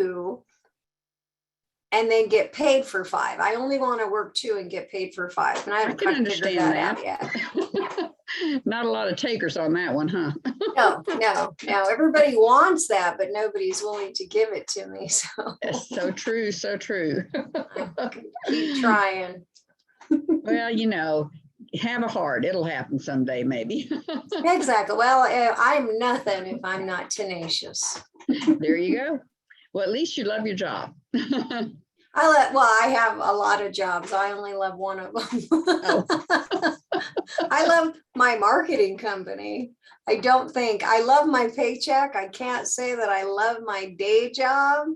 2 and then get paid for 5. I only want to work 2 and get paid for 5. And I haven't can quite figured that out yet. Not a lot of takers on that one, huh? No. Everybody wants that, but nobody's willing to give it to me. So That's so true. So true. keep trying. Well, have a heart. It'll happen someday, maybe. Exactly. Well, I'm nothing if I'm not tenacious. There you go. Well, at least you love your job. I have a lot of jobs. I only love one of them. Oh. I love my marketing company. I love my paycheck. I can't say that I love my day job,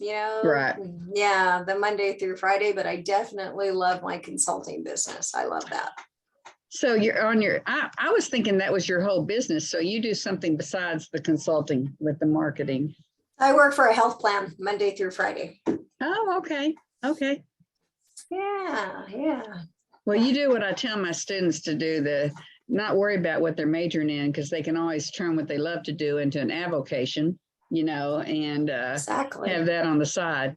Right. Yeah, the Monday through Friday, but I definitely love my consulting business. I love that. So you're on I was thinking that was your whole business. So you do something besides the consulting with the marketing. I work for a health plan Monday through Friday. Oh, okay. Okay. Yeah. Well, you do what I tell my students to do, not worry about what they're majoring in, because they can always turn what they love to do into an avocation, and Exactly. have that on the side,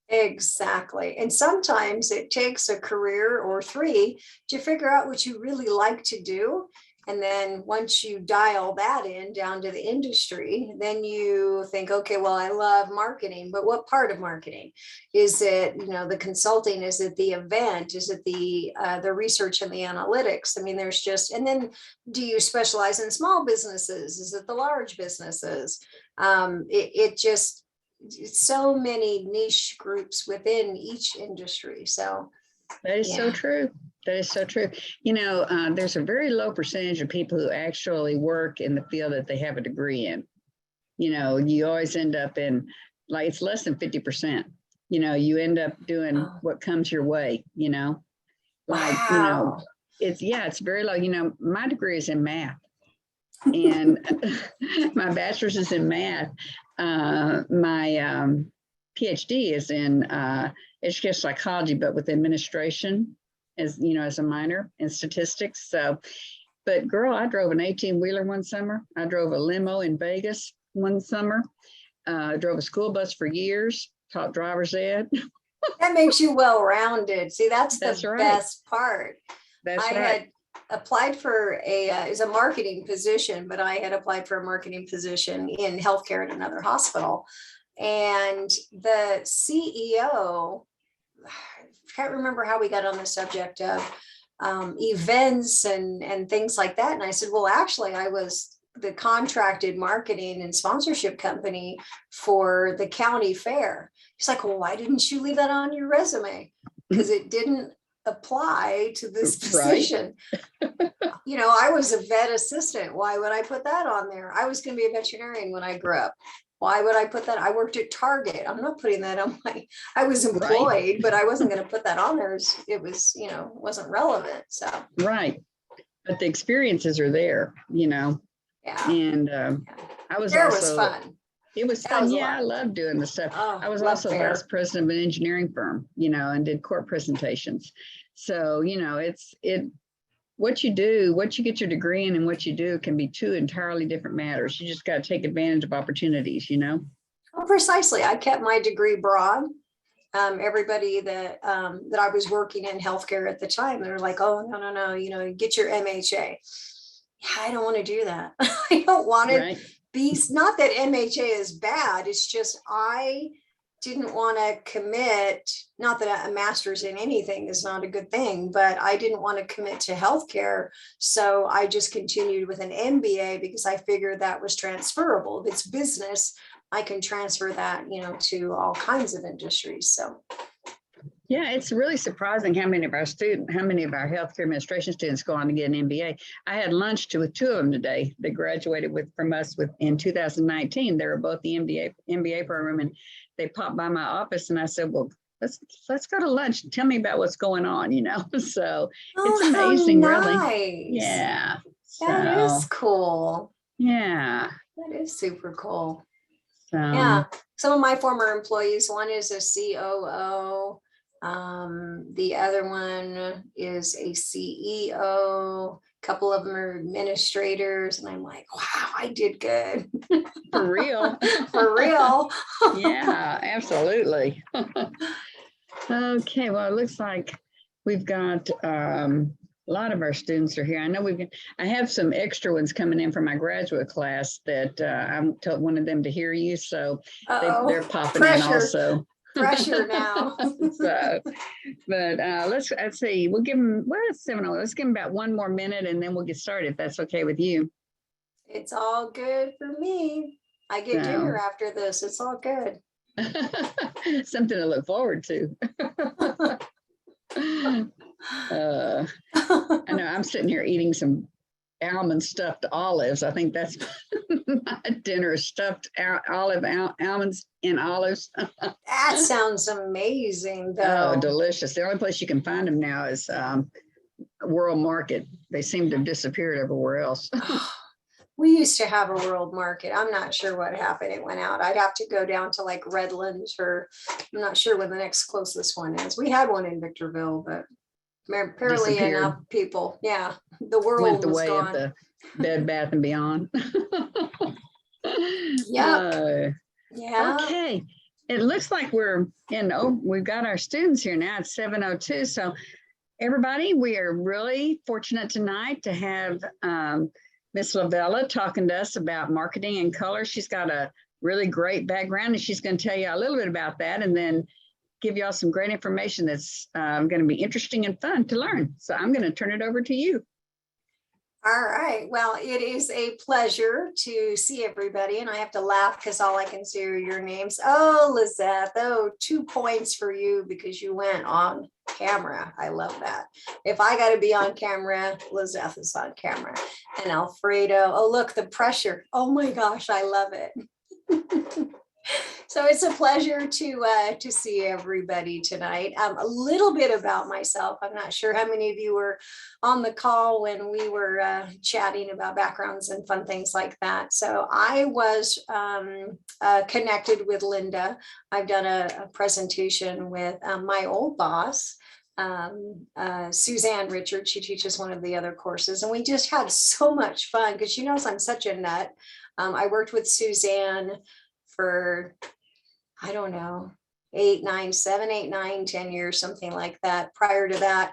Exactly. And sometimes it takes a career or 3 to figure out what you really like to do. And then once you dial that in down to the industry, then you think, okay, well, I love marketing, but what part of marketing? Is it, the consulting? Is it the event? Is it the research and the analytics? I mean, and then do you specialize in small businesses? Is it the large businesses? It's so many niche groups within each industry. So that is so true. That is so true. There's a very low percentage of people who actually work in the field that they have a degree in. You always end up in, like, it's less than 50%. You end up doing what comes your way, Wow. It's very low. My degree is in math, and my bachelor's is in math. My PhD is in educational psychology, but with administration as a minor, in statistics. So, but girl, I drove an 18-wheeler one summer. I drove a limo in Vegas one summer. I drove a school bus for years, taught driver's ed. That makes you well-rounded. See, that's the right. best part. That's I right. had applied for is a marketing position, but I had applied for a marketing position in healthcare at another hospital. And the CEO, I can't remember how we got on the subject of events and things like that. And I said, well, actually, I was the contracted marketing and sponsorship company for the county fair. He's like, well, why didn't you leave that on your resume? Because it didn't apply to this position. I was a vet assistant. Why would I put that on there? I was going to be a veterinarian when I grew up. Why would I put that? I worked at Target. I'm not putting that on I was employed, but I wasn't going to put that on there. It was, wasn't relevant. So. Right. But the experiences are there, Yeah. And I was there also. Was fun. It was fun. I loved doing the stuff. Oh, I was also vice president of an engineering firm, and did court presentations. So, what you do, what you get your degree in and what you do can be 2 entirely different matters. You just got to take advantage of opportunities, Well, precisely. I kept my degree broad. Everybody that I was working in healthcare at the time, they're like, oh, no, get your MHA. Yeah, I don't want to do that. I don't want to be, not that MHA is bad. It's just, I didn't want to commit, not that a master's in anything is not a good thing, but I didn't want to commit to healthcare. So I just continued with an MBA because I figured that was transferable. If it's business, I can transfer that, to all kinds of industries. So. Yeah, it's really surprising how many of our healthcare administration students go on to get an MBA. I had lunch with 2 of them today. They graduated from us in 2019. They were both the MBA program, and they popped by my office, and I said, well, let's go to lunch and tell me about what's going on, So it's amazing, really. Yeah. That is cool. Yeah. That is super cool. So. Yeah. Some of my former employees, one is a COO. The other one is a CEO. A couple of them are administrators, and I'm like, wow, I did good. For real. For real. Yeah, absolutely. Okay, well, it looks like we've got a lot of our students are here. I know I have some extra ones coming in from my graduate class that I wanted them to hear you, so they're Uh-oh, popping in pressure, also. pressure now. So, but let's see. We'll give them, well, it's 7:00. Let's give them about one more minute and then we'll get started, if that's okay with you. It's all good for me. I get dinner after this. It's all good. Something to look forward to. I know I'm sitting here eating some almond stuffed olives. I think that's my dinner, stuffed almonds and olives. That sounds amazing, Oh, though. delicious. The only place you can find them now is World Market. They seem to have disappeared everywhere else. We used to have a world market. I'm not sure what happened. It went out. I'd have to go down to like Redlands, or I'm not sure when the next closest one is. We had one in Victorville, but apparently enough people. Yeah, the Went world the was way gone. of the Bed Bath and Beyond. Yeah. Yeah. Okay. It looks like we've got our students here now. It's 7:02. So everybody, we are really fortunate tonight to have Miss Lovella talking to us about marketing and color. She's got a really great background and she's going to tell you a little bit about that and then give y'all some great information that's going to be interesting and fun to learn. So I'm going to turn it over to you. All right. Well, it is a pleasure to see everybody. And I have to laugh because all I can see are your names. Oh, Lizette. Oh, 2 points for you because you went on camera. I love that. If I got to be on camera, Lizette is on camera. And Alfredo. Oh, look, the pressure. Oh my gosh, I love it. So it's a pleasure to see everybody tonight. A little bit about myself. I'm not sure how many of you were on the call when we were chatting about backgrounds and fun things like that. So I was connected with Linda. I've done a presentation with my old boss, Suzanne Richard. She teaches one of the other courses, and we just had so much fun because she knows I'm such a nut. I worked with Suzanne for, I don't know, 8, 9, 7, 8, 9, 10 years, something like that. Prior to that,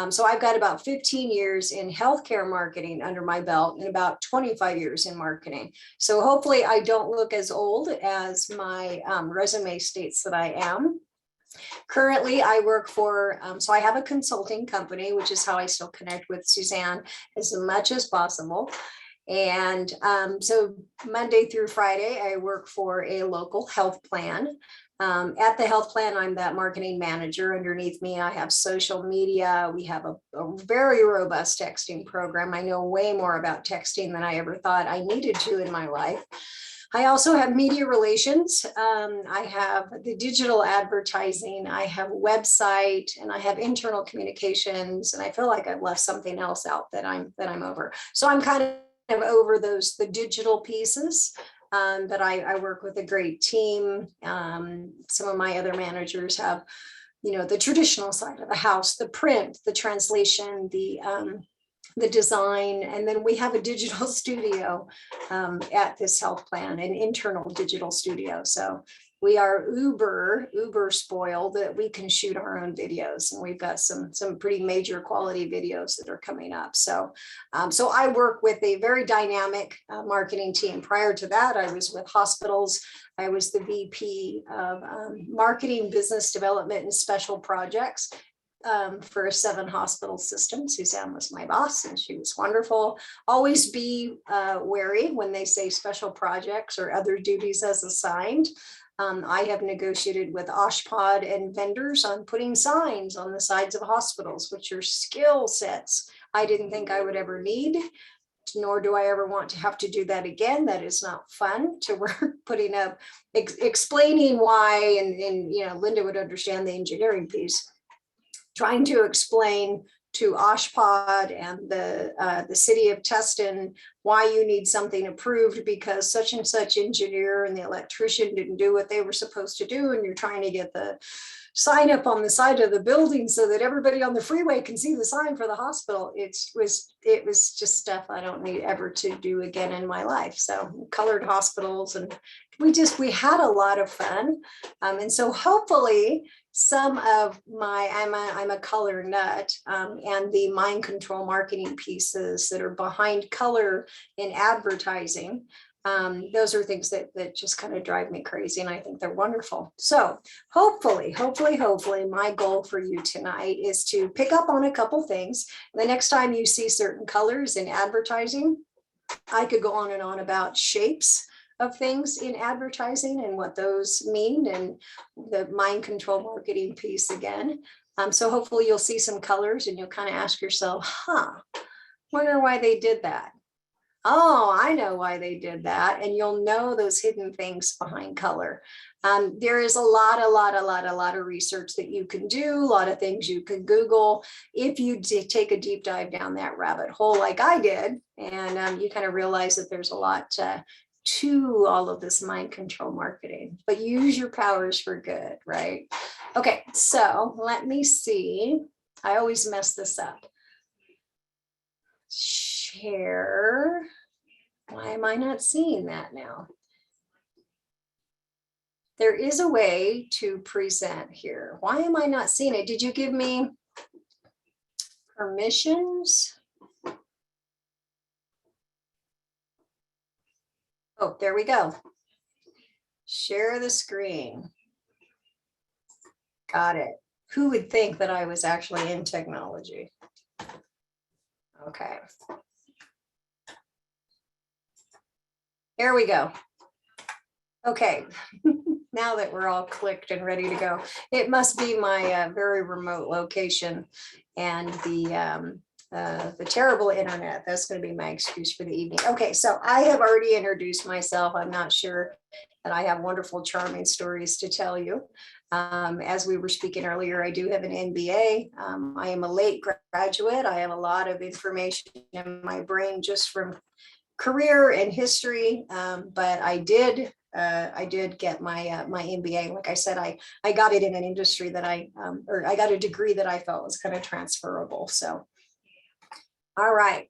so I've got about 15 years in healthcare marketing under my belt and about 25 years in marketing. So hopefully I don't look as old as my resume states that I am. Currently, I work for, so I have a consulting company, which is how I still connect with Suzanne as much as possible. And so Monday through Friday, I work for a local health plan. At the health plan, I'm that marketing manager. Underneath me, I have social media. We have a very robust texting program. I know way more about texting than I ever thought I needed to in my life. I also have media relations. I have the digital advertising. I have a website, and I have internal communications. And I feel like I've left something else out that I'm over. So I'm kind of over the digital pieces, but I work with a great team. Some of my other managers have, the traditional side of the house, the print, the translation, the design, and then we have a digital studio at this health plan, an internal digital studio. So we are uber spoiled that we can shoot our own videos, and we've got some pretty major quality videos that are coming up. So so I work with a very dynamic marketing team. Prior to that, I was with hospitals. I was the VP of marketing, business development, and special projects for a 7 hospital system. Suzanne was my boss, and she was wonderful. Always be wary when they say special projects or other duties as assigned. I have negotiated with OSHPD and vendors on putting signs on the sides of hospitals, which are skill sets I didn't think I would ever need, nor do I ever want to have to do that again. That is not fun to work putting up, explaining why, and Linda would understand the engineering piece. Trying to explain to Oshpod and the city of Tustin why you need something approved because such and such engineer and the electrician didn't do what they were supposed to do, and you're trying to get the sign up on the side of the building so that everybody on the freeway can see the sign for the hospital. It was just stuff I don't need ever to do again in my life. So colored hospitals, and we had a lot of fun. And so hopefully some of my, I'm a color nut, and the mind control marketing pieces that are behind color in advertising. Those are things that just kind of drive me crazy, and I think they're wonderful. So hopefully my goal for you tonight is to pick up on a couple things. The next time you see certain colors in advertising, I could go on and on about shapes of things in advertising and what those mean, and the mind control marketing piece again. So hopefully you'll see some colors and you'll kind of ask yourself, wonder why they did that. Oh, I know why they did that. And you'll know those hidden things behind color. There is a lot of research that you can do, a lot of things you can Google if you take a deep dive down that rabbit hole like I did. And you kind of realize that there's a lot to all of this mind control marketing, but use your powers for good, right? Okay, so let me see. I always mess this up. Share. Why am I not seeing that now? There is a way to present here. Why am I not seeing it? Did you give me permissions? Oh, there we go. Share the screen. Got it. Who would think that I was actually in technology? Okay. There we go. Okay. Now that we're all clicked and ready to go, it must be my very remote location and the terrible internet. That's going to be my excuse for the evening. Okay, so I have already introduced myself. I'm not sure that I have wonderful, charming stories to tell you. As we were speaking earlier, I do have an MBA. I am a late graduate. I have a lot of information in my brain just from career and history, but I did get my my MBA. Like I said, I got it in an industry that I got a degree that I felt was kind of transferable. So, all right,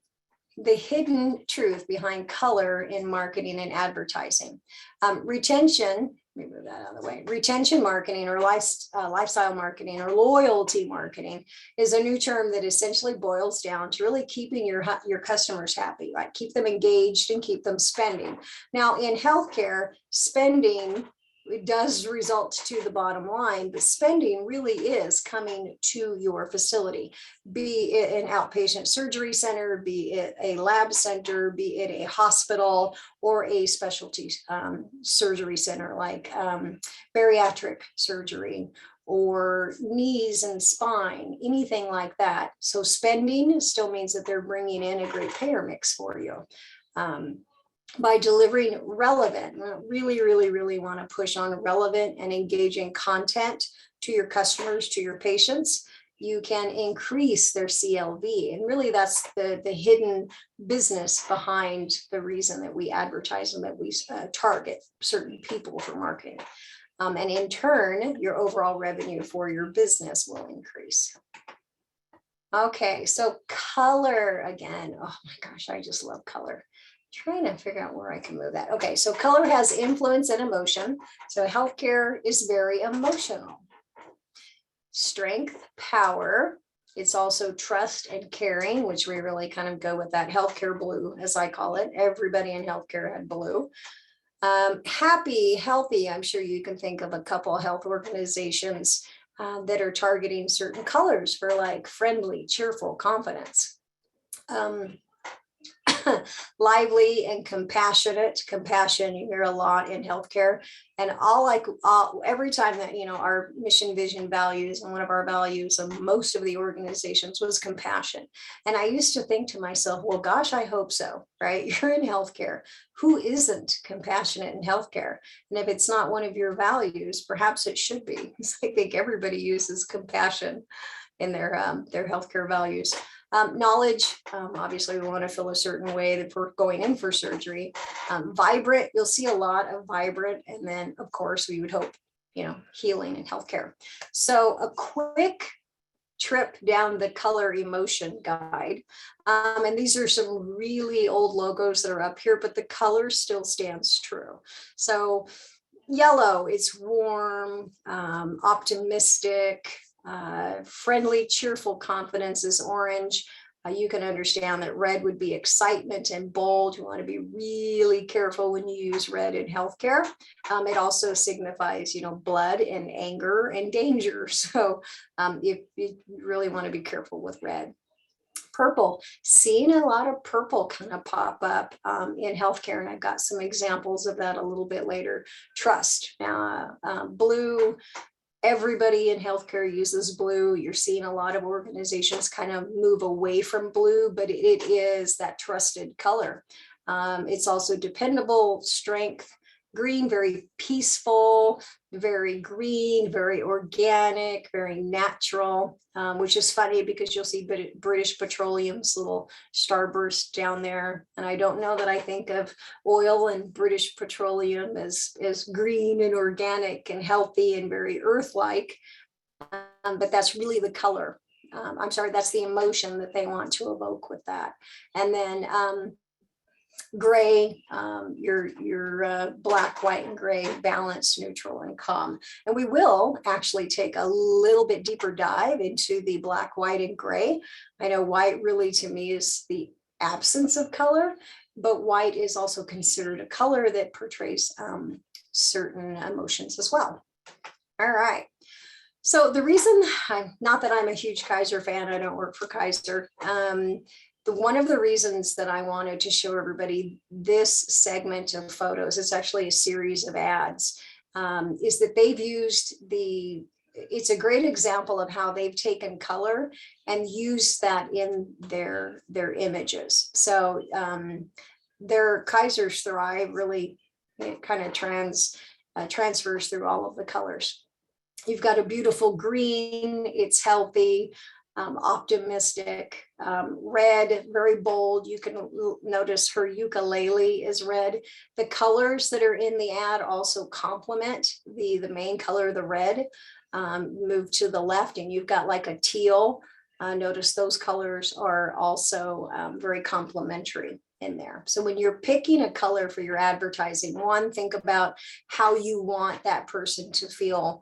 the hidden truth behind color in marketing and advertising. Retention. Let me move that out of the way. Retention marketing or lifestyle marketing or loyalty marketing is a new term that essentially boils down to really keeping your customers happy, right? Keep them engaged and keep them spending. Now, in healthcare, spending does result to the bottom line, but spending really is coming to your facility, be it an outpatient surgery center, be it a lab center, be it a hospital or a specialty surgery center like bariatric surgery or knees and spine, anything like that. So spending still means that they're bringing in a great payer mix for you. By delivering relevant, really want to push on relevant and engaging content to your customers, to your patients, you can increase their CLV. And really that's the hidden business behind the reason that we advertise and that we target certain people for marketing. And in turn, your overall revenue for your business will increase. Okay, so color again. Oh my gosh, I just love color. Trying to figure out where I can move that. Okay, so color has influence and emotion. So healthcare is very emotional. Strength, power. It's also trust and caring, which we really kind of go with that healthcare blue, as I call it. Everybody in healthcare had blue. Happy, healthy. I'm sure you can think of a couple of health organizations that are targeting certain colors for like friendly, cheerful, confidence. Lively and compassionate. Compassion, you hear a lot in healthcare. And every time that, our mission, vision, values, and one of our values of most of the organizations was compassion. And I used to think to myself, well, gosh, I hope so, right? You're in healthcare. Who isn't compassionate in healthcare? And if it's not one of your values, perhaps it should be. I think everybody uses compassion their healthcare values. Knowledge, obviously we want to feel a certain way that we're going in for surgery. Vibrant, you'll see a lot of vibrant, and then of course we would hope, healing and healthcare. So a quick trip down the color emotion guide. And these are some really old logos that are up here, but the color still stands true. So yellow, it's warm, optimistic, friendly, cheerful. Confidence is orange. You can understand that red would be excitement and bold. You want to be really careful when you use red in healthcare. It also signifies, blood and anger and danger. So you really want to be careful with red. Purple, seeing a lot of purple kind of pop up in healthcare, and I've got some examples of that a little bit later. Trust, blue. Everybody in healthcare uses blue. You're seeing a lot of organizations kind of move away from blue, but it is that trusted color. It's also dependable, strength. Green, very peaceful, very green, very organic, very natural, which is funny because you'll see British Petroleum's little starburst down there. And I don't know that I think of oil and British Petroleum as green and organic and healthy and very earth-like, but that's really the color. That's the emotion that they want to evoke with that. And then gray, your black, white, and gray, balanced, neutral, and calm. And we will actually take a little bit deeper dive into the black, white, and gray. I know white really to me is the absence of color, but white is also considered a color that portrays certain emotions as well. All right. So the reason, not that I'm a huge Kaiser fan, I don't work for Kaiser. One of the reasons that I wanted to show everybody this segment of photos, it's actually a series of ads, is that they've used it's a great example of how they've taken color and used that in their images. So their Kaiser's Thrive really, it kind of transfers through all of the colors. You've got a beautiful green, it's healthy, optimistic, red, very bold. You can notice her ukulele is red. The colors that are in the ad also complement the main color, the red. Move to the left and you've got like a teal. Notice those colors are also very complementary in there. So when you're picking a color for your advertising, think about how you want that person to feel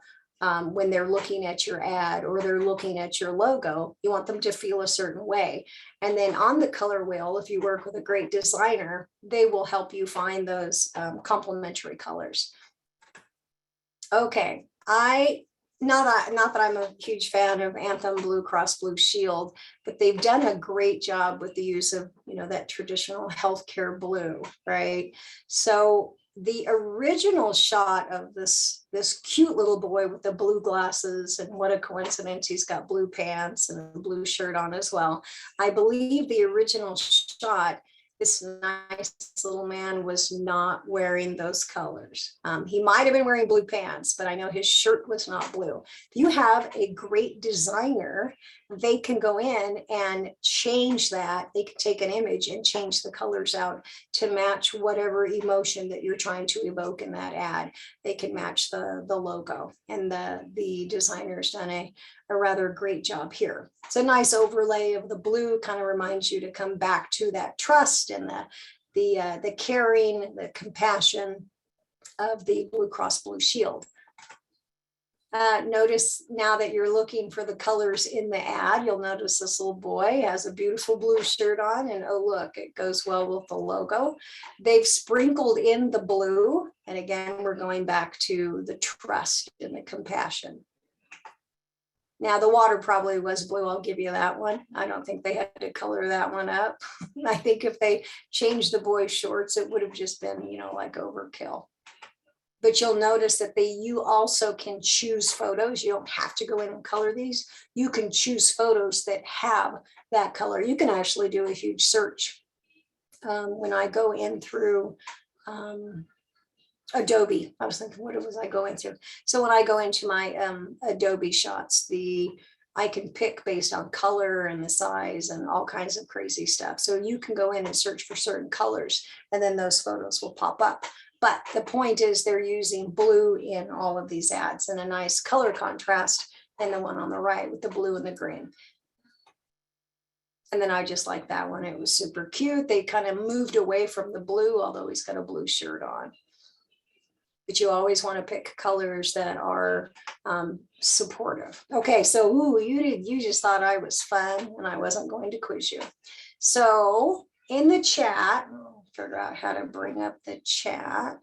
when they're looking at your ad or they're looking at your logo. You want them to feel a certain way. And then on the color wheel, if you work with a great designer, they will help you find those complementary colors. Okay, not that I'm a huge fan of Anthem Blue Cross Blue Shield, but they've done a great job with the use of, that traditional healthcare blue, right? So the original shot of this cute little boy with the blue glasses, and what a coincidence, he's got blue pants and a blue shirt on as well. I believe the original shot, this nice little man was not wearing those colors. He might have been wearing blue pants, but I know his shirt was not blue. If you have a great designer, they can go in and change that. They can take an image and change the colors out to match whatever emotion that you're trying to evoke in that ad. They can match the logo, and the designer's done a rather great job here. It's a nice overlay of the blue, kind of reminds you to come back to that trust and the caring, the compassion of the Blue Cross Blue Shield. Notice now that you're looking for the colors in the ad, you'll notice this little boy has a beautiful blue shirt on, and oh look, it goes well with the logo. They've sprinkled in the blue, and again, we're going back to the trust and the compassion. Now the water probably was blue, I'll give you that one. I don't think they had to color that one up. I think if they changed the boy's shorts, it would have just been, like overkill. But you'll notice that you also can choose photos. You don't have to go in and color these. You can choose photos that have that color. You can actually do a huge search. When I go in through Adobe, I was thinking, what was I going through? So when I go into my Adobe shots, the I can pick based on color and the size and all kinds of crazy stuff. So you can go in and search for certain colors, and then those photos will pop up. But the point is they're using blue in all of these ads, and a nice color contrast in the one on the right with the blue and the green. And then I just like that one. It was super cute. They kind of moved away from the blue, although he's got a blue shirt on. But you always want to pick colors that are supportive. Okay, so you just thought I was fun and I wasn't going to quiz you. So in the chat, I'll figure out how to bring up the chat.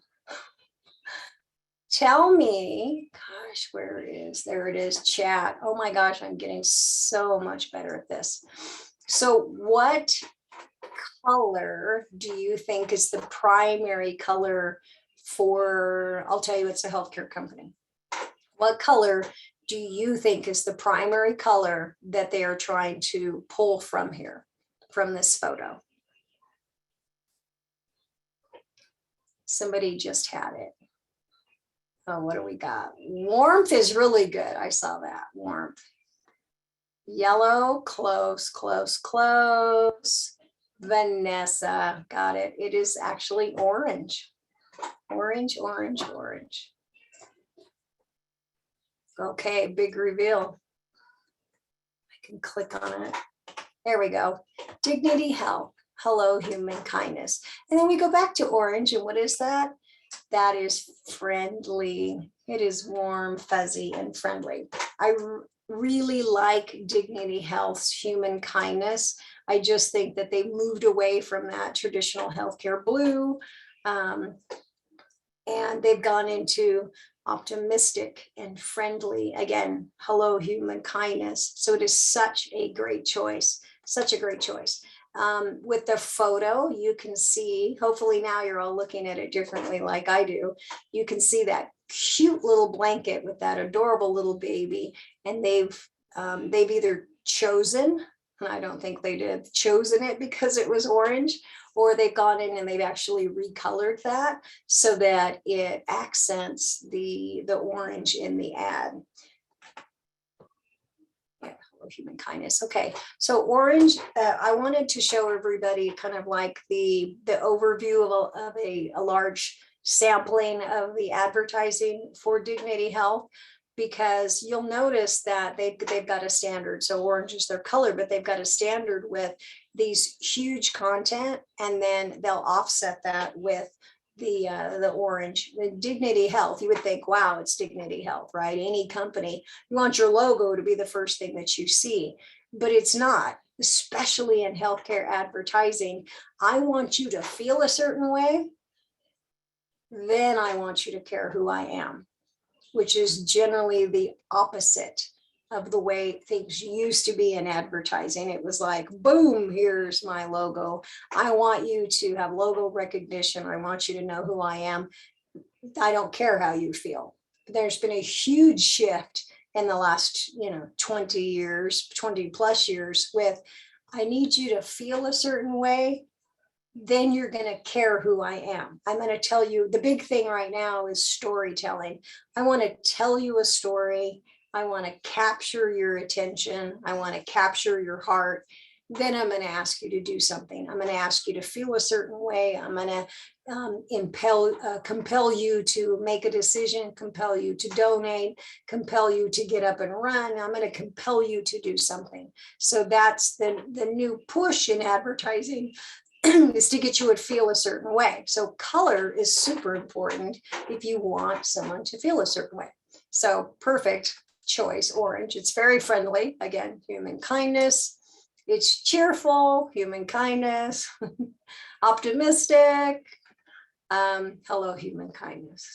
Tell me, gosh, where is, there it is, chat. Oh my gosh, I'm getting so much better at this. So what color do you think is the primary color for, I'll tell you, it's a healthcare company. What color do you think is the primary color that they are trying to pull from here, from this photo? Somebody just had it. Oh, what do we got? Warmth is really good. I saw that, warmth. Yellow, close, close, close. Vanessa, got it. It is actually orange. Orange, orange, orange. Okay, big reveal. I can click on it. There we go. Dignity, health. Hello, human kindness. And then we go back to orange. And what is that? That is friendly. It is warm, fuzzy, and friendly. I really like Dignity Health's human kindness. I just think that they moved away from that traditional healthcare blue. And they've gone into optimistic and friendly. Again, hello, human kindness. So it is such a great choice, such a great choice. With the photo, you can see, hopefully now you're all looking at it differently like I do. You can see that cute little blanket with that adorable little baby. And they've either chosen, and I don't think they did, chosen it because it was orange, or they've gone in and they've actually recolored that so that it accents the orange in the ad. Yeah, hello, human kindness. Okay, so orange, I wanted to show everybody kind of like the overview of a large sampling of the advertising for Dignity Health, because you'll notice that they've got a standard. So orange is their color, but they've got a standard with these huge content, and then they'll offset that with the orange. The Dignity Health, you would think, wow, it's Dignity Health, right? Any company, you want your logo to be the first thing that you see, but it's not, especially in healthcare advertising. I want you to feel a certain way, then I want you to care who I am, which is generally the opposite of the way things used to be in advertising. It was like, boom, here's my logo. I want you to have logo recognition. I want you to know who I am. I don't care how you feel. There's been a huge shift in the last, 20 years, 20 plus years with, I need you to feel a certain way, then you're going to care who I am. I'm going to tell you, the big thing right now is storytelling. I want to tell you a story. I want to capture your attention. I want to capture your heart. Then I'm going to ask you to do something. I'm going to ask you to feel a certain way. I'm going to compel you to make a decision, compel you to donate, compel you to get up and run. I'm going to compel you to do something. So that's the new push in advertising, is to get you to feel a certain way. So color is super important if you want someone to feel a certain way. So perfect choice, orange. It's very friendly. Again, human kindness. It's cheerful, human kindness, optimistic. Hello, human kindness.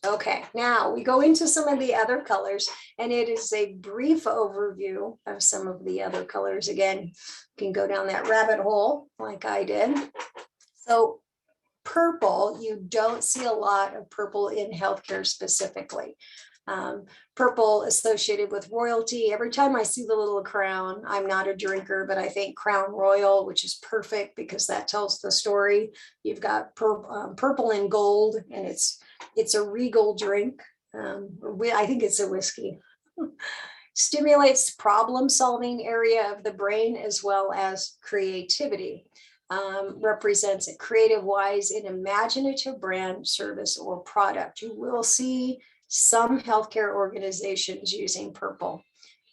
Okay, now we go into some of the other colors, and it is a brief overview of some of the other colors. Again, you can go down that rabbit hole like I did. So purple, you don't see a lot of purple in healthcare specifically. Purple associated with royalty. Every time I see the little crown, I'm not a drinker, but I think Crown Royal, which is perfect because that tells the story. You've got purple and gold, and it's a regal drink. I think it's a whiskey. Stimulates problem-solving area of the brain as well as creativity. Represents a creative, wise, and imaginative brand, service, or product. You will see some healthcare organizations using purple.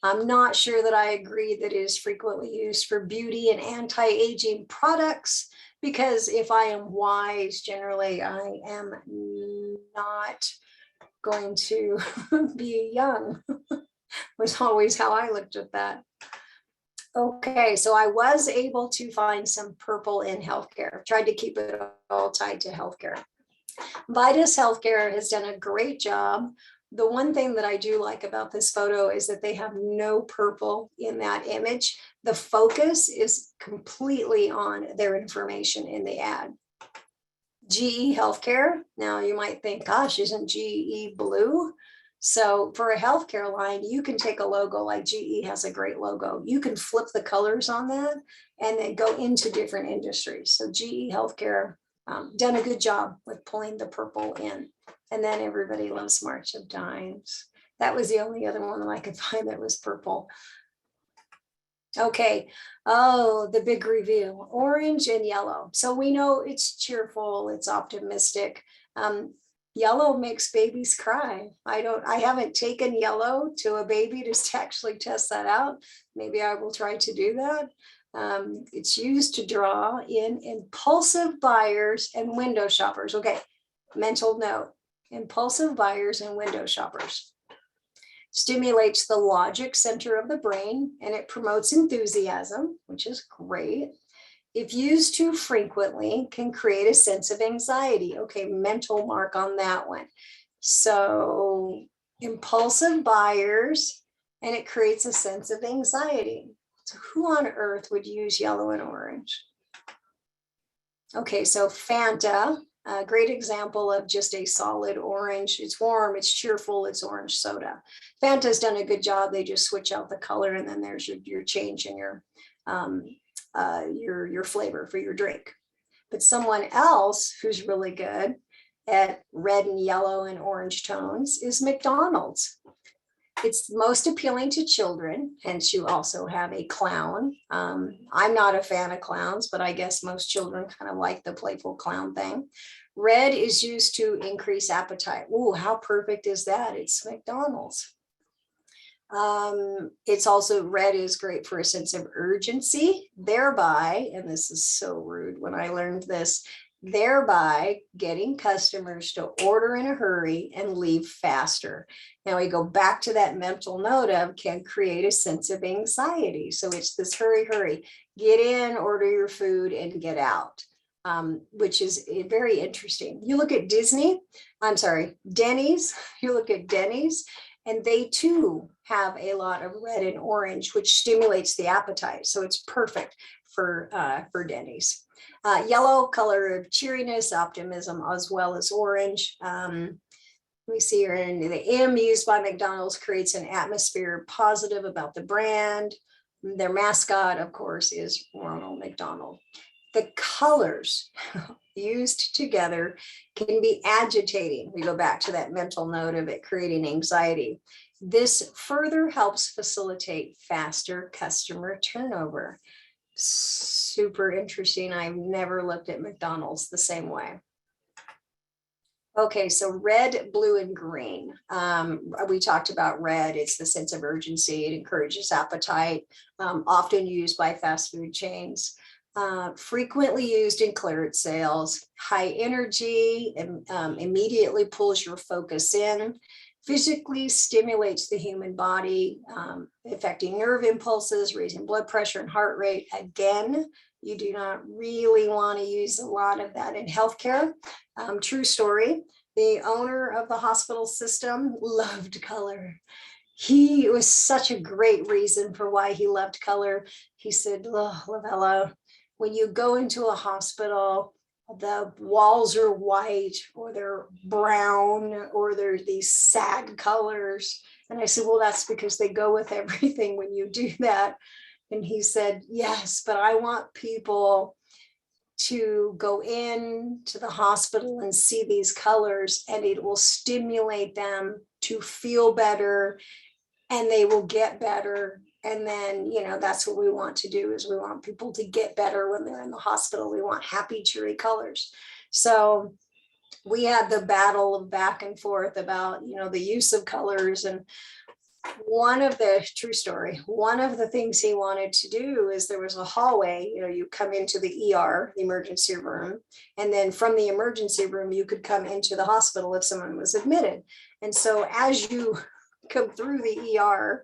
I'm not sure that I agree that it is frequently used for beauty and anti-aging products, because if I am wise, generally I am not going to be young. Was always how I looked at that. Okay, so I was able to find some purple in healthcare. Tried to keep it all tied to healthcare. Vitus Healthcare has done a great job. The one thing that I do like about this photo is that they have no purple in that image. The focus is completely on their information in the ad. GE Healthcare. Now you might think, gosh, isn't GE blue? So for a healthcare line, you can take a logo like GE has a great logo. You can flip the colors on that and then go into different industries. So GE Healthcare done a good job with pulling the purple in. And then Everybody Loves March of Dimes. That was the only other one that I could find that was purple. Okay, oh, the big reveal, orange and yellow. So we know it's cheerful, it's optimistic. Yellow makes babies cry. I haven't taken yellow to a baby to actually test that out. Maybe I will try to do that. It's used to draw in impulsive buyers and window shoppers. Okay, mental note, impulsive buyers and window shoppers. Stimulates the logic center of the brain, and it promotes enthusiasm, which is great. If used too frequently, can create a sense of anxiety. Okay, mental mark on that one. So impulsive buyers, and it creates a sense of anxiety. So who on earth would use yellow and orange? Okay, so Fanta, a great example of just a solid orange. It's warm, it's cheerful, it's orange soda. Fanta's done a good job. They just switch out the color, and then there's your change in your flavor for your drink. But someone else who's really good at red and yellow and orange tones is McDonald's. It's most appealing to children, hence you also have a clown. I'm not a fan of clowns, but I guess most children kind of like the playful clown thing. Red is used to increase appetite. Ooh, how perfect is that? It's McDonald's. It's also, red is great for a sense of urgency, thereby, and this is so rude when I learned this, thereby getting customers to order in a hurry and leave faster. Now we go back to that mental note of can create a sense of anxiety. So it's this hurry, hurry, get in, order your food and get out, which is very interesting. You look at Denny's, you look at Denny's, and they too have a lot of red and orange, which stimulates the appetite. So it's perfect for Denny's. Yellow, color of cheeriness, optimism, as well as orange. We see here in the M used by McDonald's creates an atmosphere positive about the brand. Their mascot, of course, is Ronald McDonald. The colors used together can be agitating. We go back to that mental note of it creating anxiety. This further helps facilitate faster customer turnover. Super interesting. I've never looked at McDonald's the same way. Okay, so red, blue, and green. We talked about red. It's the sense of urgency. It encourages appetite, often used by fast food chains. Frequently used in clearance sales. High energy, and immediately pulls your focus in. Physically stimulates the human body, affecting nerve impulses, raising blood pressure and heart rate. Again, you do not really want to use a lot of that in healthcare. True story. The owner of the hospital system loved color. He was such a great reason for why he loved color. He said, oh, Lovella, when you go into a hospital, the walls are white or they're brown or they're these sad colors. And I said, well, that's because they go with everything when you do that. And he said, yes, but I want people to go in to the hospital and see these colors, and it will stimulate them to feel better. and they will get better. And then, that's what we want to do, is we want people to get better when they're in the hospital. We want happy, cheery colors. So we had the battle of back and forth about, the use of colors. And true story, one of the things he wanted to do is there was a hallway, you come into the ER, the emergency room, and then from the emergency room, you could come into the hospital if someone was admitted. And so as you come through the ER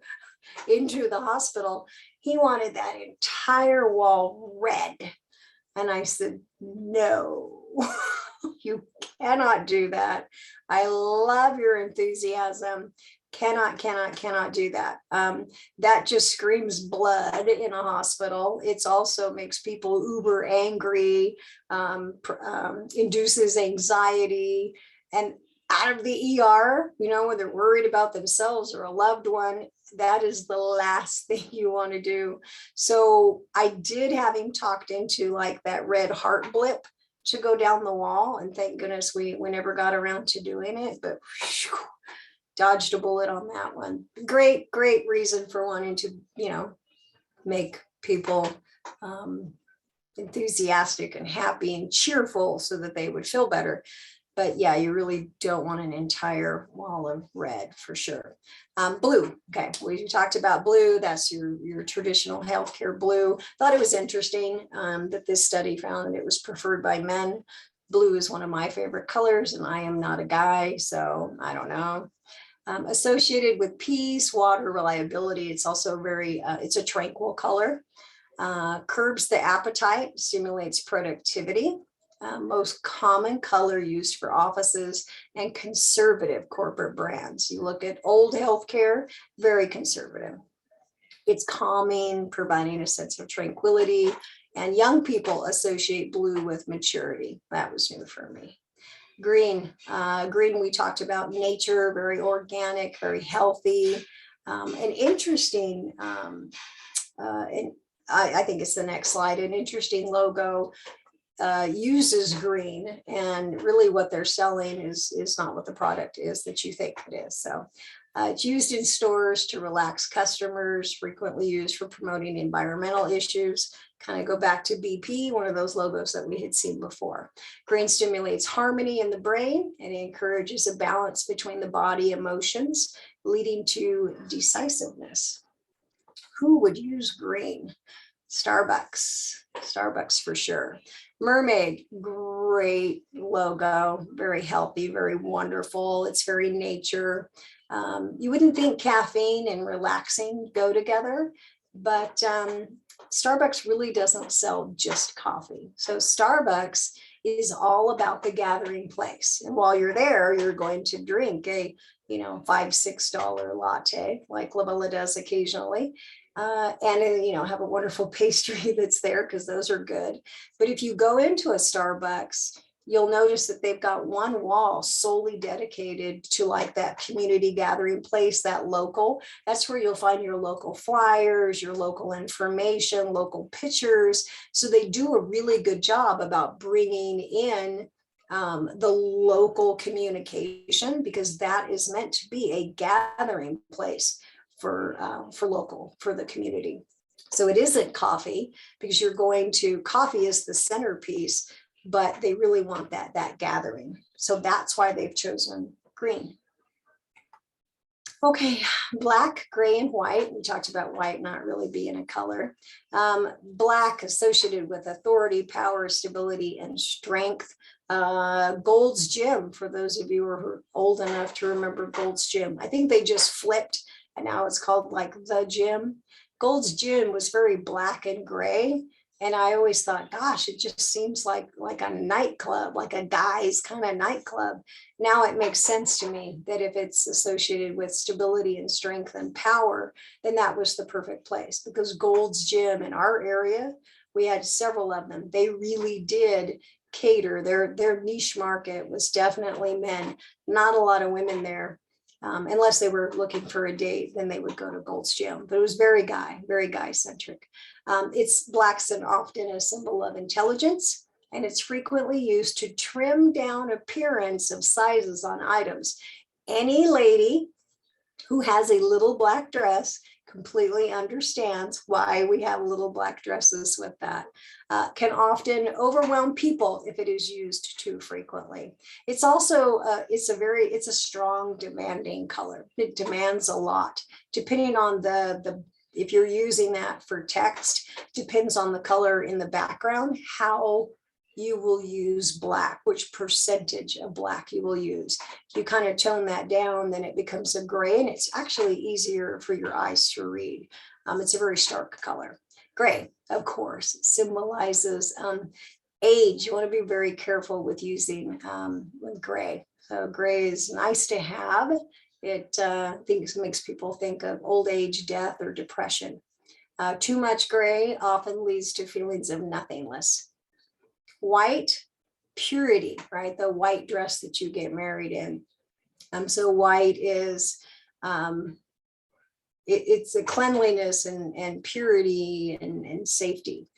into the hospital, he wanted that entire wall red. And I said, no, you cannot do that. I love your enthusiasm. Cannot do that. That just screams blood in a hospital. It's also makes people uber angry, induces anxiety, and out of the ER, when they're worried about themselves or a loved one, that is the last thing you want to do. So I did have him talked into like that red heart blip to go down the wall. And thank goodness we never got around to doing it, but whew, dodged a bullet on that one. Great reason for wanting to, make people enthusiastic and happy and cheerful so that they would feel better. But yeah, you really don't want an entire wall of red for sure. Blue. Okay, we talked about blue. That's your traditional healthcare blue. Thought it was interesting that this study found that it was preferred by men. Blue is one of my favorite colors, and I am not a guy, so I don't know. Associated with peace, water, reliability. It's also it's a tranquil color. Curbs the appetite, stimulates productivity. Most common color used for offices and conservative corporate brands. You look at old healthcare, very conservative. It's calming, providing a sense of tranquility, and young people associate blue with maturity. That was new for me. Green, we talked about nature, very organic, very healthy, and interesting. And I think it's the next slide. An interesting logo uses green, and really what they're selling is not what the product is that you think it is. So it's used in stores to relax customers, frequently used for promoting environmental issues. Kind of go back to BP, one of those logos that we had seen before. Green stimulates harmony in the brain, and it encourages a balance between the body emotions, leading to decisiveness. Who would use green? Starbucks for sure. Mermaid, great logo, very healthy, very wonderful. It's very nature. You wouldn't think caffeine and relaxing go together, but Starbucks really doesn't sell just coffee. So Starbucks is all about the gathering place. And while you're there, you're going to drink a, $5-6 latte like Lovella does occasionally. And have a wonderful pastry that's there, because those are good. But if you go into a Starbucks, you'll notice that they've got one wall solely dedicated to like that community gathering place, that local. That's where you'll find your local flyers, your local information, local pictures. So they do a really good job about bringing in the local communication, because that is meant to be a gathering place for the community. So it isn't coffee, because coffee is the centerpiece, but they really want that gathering. So that's why they've chosen green. Okay, black, gray, and white. We talked about white not really being a color. Black associated with authority, power, stability, and strength. Gold's Gym, for those of you who are old enough to remember Gold's Gym. I think they just flipped, and now it's called like the gym. Gold's Gym was very black and gray. And I always thought, gosh, it just seems like a nightclub, like a guy's kind of nightclub. Now it makes sense to me that if it's associated with stability and strength and power, then that was the perfect place, because Gold's Gym in our area, we had several of them. They really did cater. Their niche market was definitely men, not a lot of women there. Unless they were looking for a date, then they would go to Gold's Gym. But it was very guy centric. It's black's and often a symbol of intelligence, and it's frequently used to trim down appearance of sizes on items. Any lady who has a little black dress completely understands why we have little black dresses with that. Can often overwhelm people if it is used too frequently. It's also, it's a strong demanding color. It demands a lot, depending on if you're using that for text, depends on the color in the background, how you will use black, which percentage of black you will use. If you kind of tone that down, then it becomes a gray, and it's actually easier for your eyes to read. It's a very stark color. Gray, of course, symbolizes age. You want to be very careful with using with gray. So gray is nice to have. It makes people think of old age, death, or depression. Too much gray often leads to feelings of nothingness. White, purity, right? The white dress that you get married in. So white is, it's a cleanliness and purity and safety.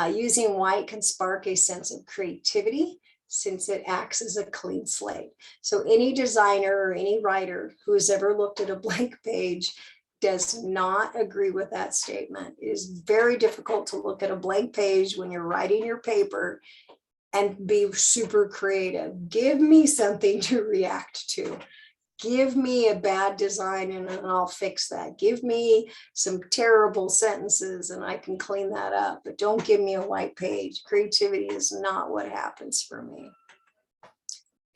Using white can spark a sense of creativity since it acts as a clean slate. So any designer or any writer who has ever looked at a blank page does not agree with that statement. It is very difficult to look at a blank page when you're writing your paper and be super creative. Give me something to react to. Give me a bad design and I'll fix that. Give me some terrible sentences and I can clean that up, but don't give me a white page. Creativity is not what happens for me.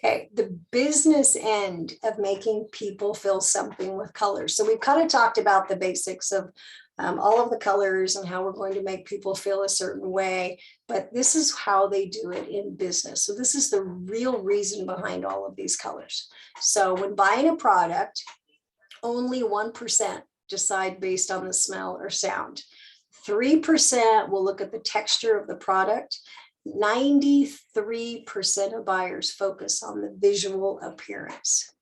Okay, the business end of making people feel something with colors. So we've kind of talked about the basics of all of the colors and how we're going to make people feel a certain way, but this is how they do it in business. So this is the real reason behind all of these colors. So when buying a product, only 1% decide based on the smell or sound. 3% will look at the texture of the product. 93% of buyers focus on the visual appearance.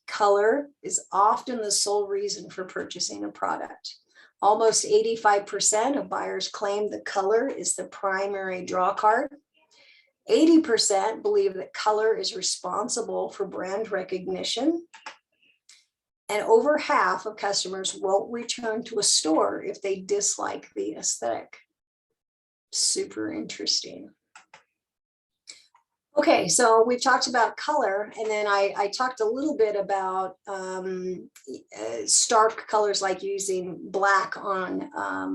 Color is often the sole reason for purchasing a product. Almost 85% of buyers claim the color is the primary draw card. 80% believe that color is responsible for brand recognition. And over half of customers won't return to a store if they dislike the aesthetic. Super interesting. Okay, so we've talked about color, and then I talked a little bit about stark colors, like using black on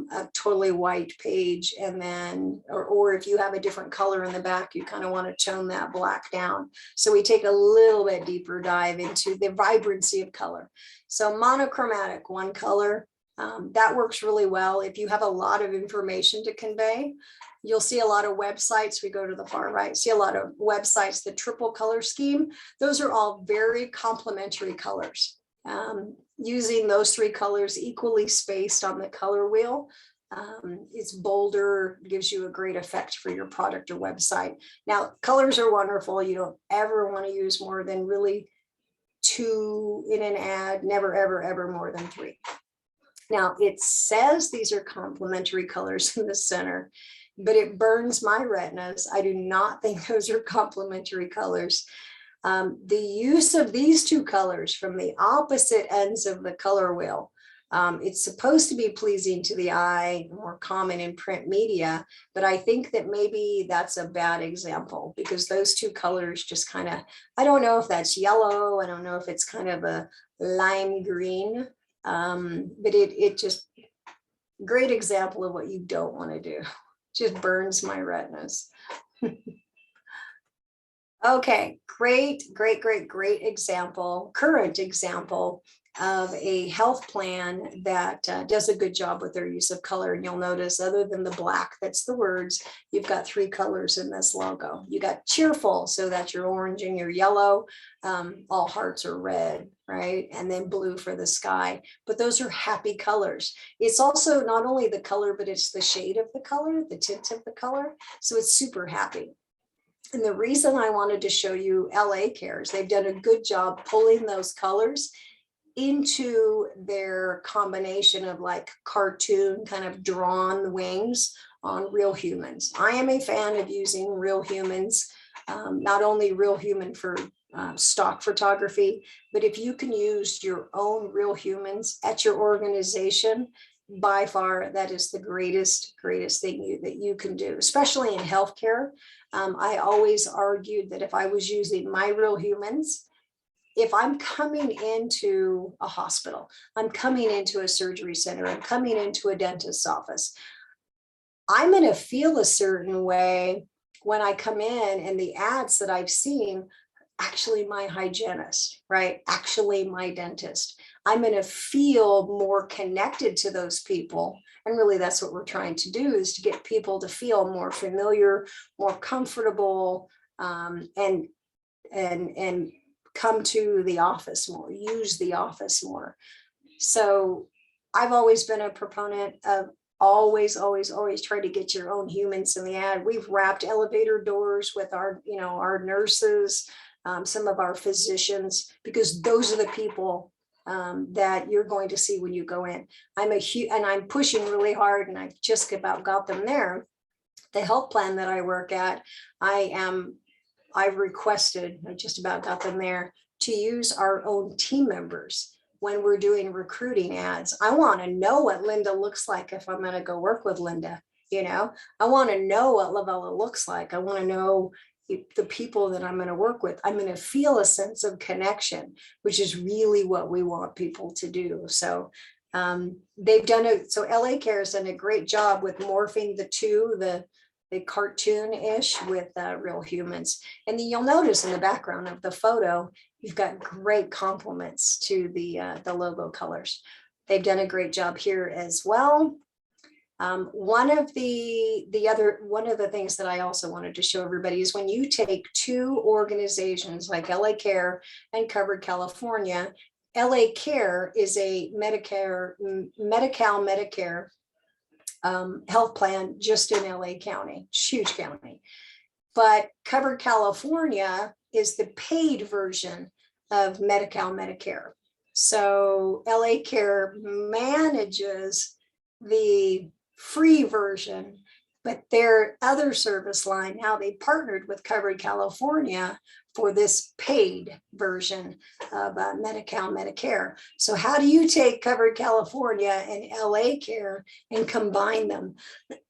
a totally white page, and then, or if you have a different color in the back, you kind of want to tone that black down. So we take a little bit deeper dive into the vibrancy of color. So monochromatic, one color, that works really well if you have a lot of information to convey. You'll see a lot of websites. We go to the far right, see a lot of websites, the triple color scheme. Those are all very complementary colors. Using those three colors equally spaced on the color wheel. It's bolder, gives you a great effect for your product or website. Now, colors are wonderful. You don't ever want to use more than really 2 in an ad, never, ever, ever more than 3. Now, it says these are complementary colors in the center, but it burns my retinas. I do not think those are complementary colors. The use of these 2 colors from the opposite ends of the color wheel, it's supposed to be pleasing to the eye, more common in print media, but I think that maybe that's a bad example because those 2 colors just kind of, I don't know if that's yellow, I don't know if it's kind of a lime green, but it just, great example of what you don't want to do. Just burns my retinas. Okay, great example, current example of a health plan that does a good job with their use of color. And you'll notice, other than the black, that's the words, you've got 3 colors in this logo. You got cheerful, so that's your orange and your yellow. All hearts are red, right? And then blue for the sky. But those are happy colors. It's also not only the color, but it's the shade of the color, the tint of the color. So it's super happy. And the reason I wanted to show you LA Cares, they've done a good job pulling those colors into their combination of like cartoon kind of drawn wings on real humans. I am a fan of using real humans, not only real human for stock photography. But if you can use your own real humans at your organization, by far, that is the greatest thing that you can do, especially in healthcare. I always argued that if I was using my real humans, if I'm coming into a hospital, I'm coming into a surgery center, I'm coming into a dentist's office, I'm going to feel a certain way when I come in, and the ads that I've seen, actually my hygienist, right? Actually my dentist. I'm going to feel more connected to those people. And really that's what we're trying to do, is to get people to feel more familiar, more comfortable, and come to the office more, use the office more. So I've always been a proponent of always try to get your own humans in the ad. We've wrapped elevator doors with our, our nurses, some of our physicians, because those are the people that you're going to see when you go in. And I'm pushing really hard, and I've just about got them there. The health plan that I work at, I've requested, I just about got them there, to use our own team members when we're doing recruiting ads. I want to know what Linda looks like if I'm going to go work with Linda. I want to know what Lovella looks like. I want to know the people that I'm going to work with. I'm going to feel a sense of connection, which is really what we want people to do. So they've done it. So LA Care has done a great job with morphing the two, the cartoon-ish with real humans. And then you'll notice in the background of the photo, you've got great compliments to the logo colors. They've done a great job here as well. One of the things that I also wanted to show everybody is when you take two organizations like LA Care and Covered California. LA Care is a Medicare health plan just in LA County, huge county. But Covered California is the paid version of Medi-Cal Medicare. So LA Care manages the free version, but their other service line, now they partnered with Covered California for this paid version of Medi-Cal Medicare. So how do you take Covered California and LA Care and combine them?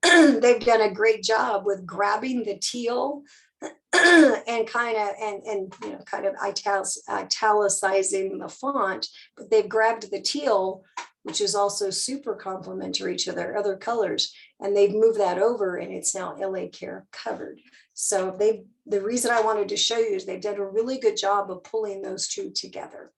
They've done a great job with grabbing the teal and kind of italicizing the font, but they've grabbed the teal, which is also super complementary to their other colors, and they've moved that over, and it's now LA Care Covered. So the reason I wanted to show you is they've done a really good job of pulling those two together.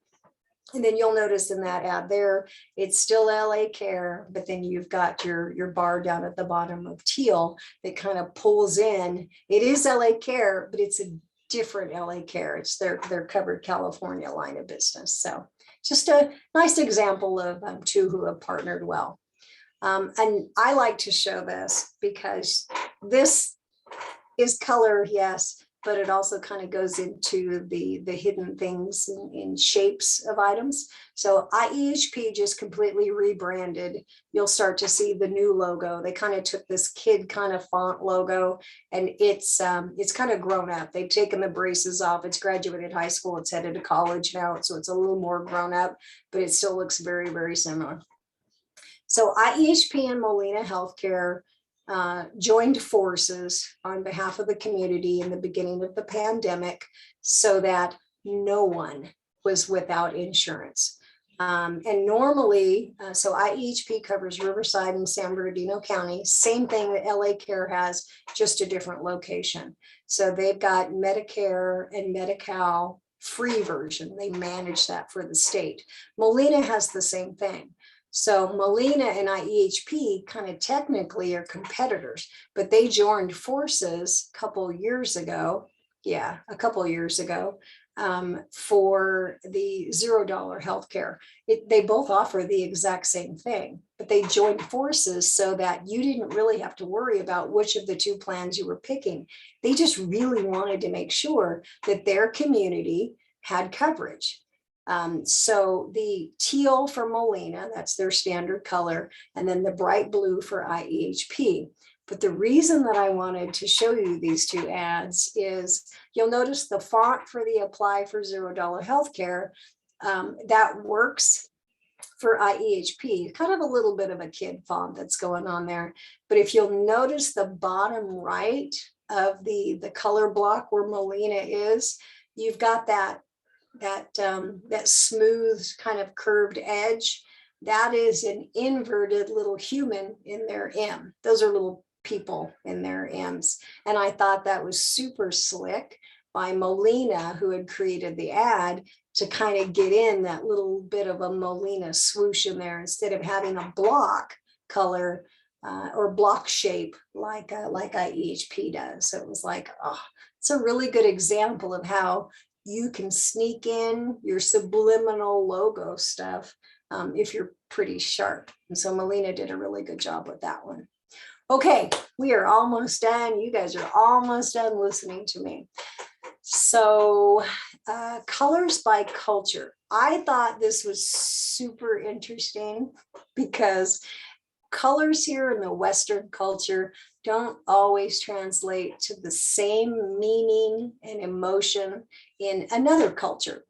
And then you'll notice in that ad there, it's still LA Care, but then you've got your bar down at the bottom of teal that kind of pulls in. It is LA Care, but it's a different LA Care. It's their Covered California line of business. So just a nice example of two who have partnered well. And I like to show this because this is color, yes, but it also kind of goes into the hidden things in shapes of items. So IEHP just completely rebranded. You'll start to see the new logo. They kind of took this kid kind of font logo, and it's kind of grown up. They've taken the braces off. It's graduated high school. It's headed to college now, so it's a little more grown up, but it still looks very, very similar. So IEHP and Molina Healthcare joined forces on behalf of the community in the beginning of the pandemic so that no one was without insurance. And normally, so IEHP covers Riverside and San Bernardino County, same thing that LA Care has, just a different location. So they've got Medicare and Medi-Cal free version. They manage that for the state. Molina has the same thing. So Molina and IEHP kind of technically are competitors, but they joined forces a couple years ago for the $0 healthcare. They both offer the exact same thing, but they joined forces so that you didn't really have to worry about which of the two plans you were picking. They just really wanted to make sure that their community had coverage. So the teal for Molina, that's their standard color, and then the bright blue for IEHP. But the reason that I wanted to show you these two ads is you'll notice the font for the apply for $0 healthcare, that works for IEHP, kind of a little bit of a kid font that's going on there. But if you'll notice the bottom right of the color block where Molina is, you've got that smooth kind of curved edge. That is an inverted little human in their M. Those are little people in their M's. And I thought that was super slick by Molina, who had created the ad, to kind of get in that little bit of a Molina swoosh in there instead of having a block color or block shape like IEHP does. So it was like, oh, it's a really good example of how you can sneak in your subliminal logo stuff if you're pretty sharp. And so Molina did a really good job with that one. Okay, we are almost done. You guys are almost done listening to me. So colors by culture. I thought this was super interesting because colors here in the Western culture don't always translate to the same meaning and emotion in another culture.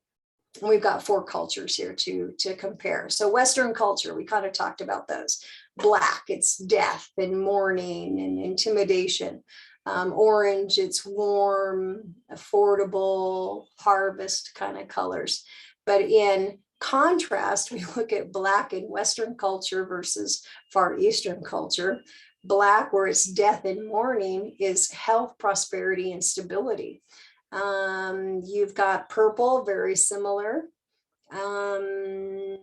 And we've got 4 cultures here to compare. So Western culture, we kind of talked about those. Black, it's death and mourning and intimidation. Orange, it's warm, affordable, harvest kind of colors. But in contrast, we look at black in Western culture versus Far Eastern culture. Black, where it's death and mourning, is health, prosperity, and stability. You've got purple, very similar. And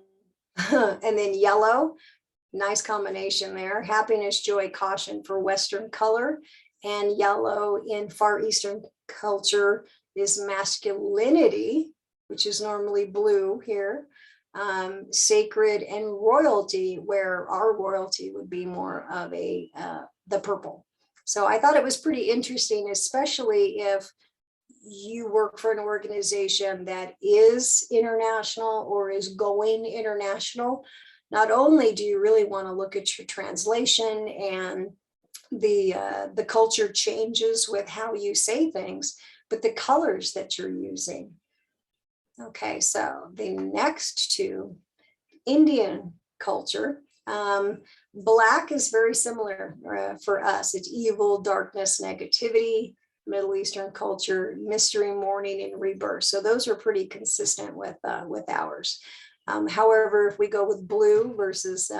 then yellow, nice combination there. Happiness, joy, caution for Western color. And yellow in Far Eastern culture is masculinity, which is normally blue here. Sacred and royalty, where our royalty would be more of the purple. So I thought it was pretty interesting, especially if you work for an organization that is international or is going international. Not only do you really want to look at your translation and the culture changes with how you say things, but the colors that you're using. Okay, so the next two, Indian culture. Black is very similar for us. It's evil, darkness, negativity. Middle Eastern culture, mystery, mourning, and rebirth. So those are pretty consistent with ours. However, if we go with blue versus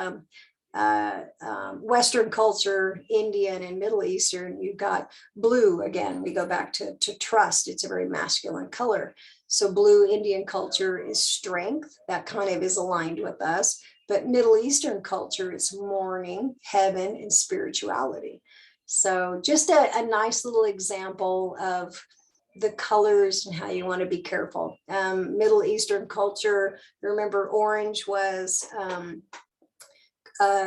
Western culture, Indian and Middle Eastern, you've got blue. Again, we go back to trust. It's a very masculine color. So blue Indian culture is strength. That kind of is aligned with us. But Middle Eastern culture is mourning, heaven, and spirituality. So just a nice little example of the colors and how you want to be careful. Middle Eastern culture, remember orange was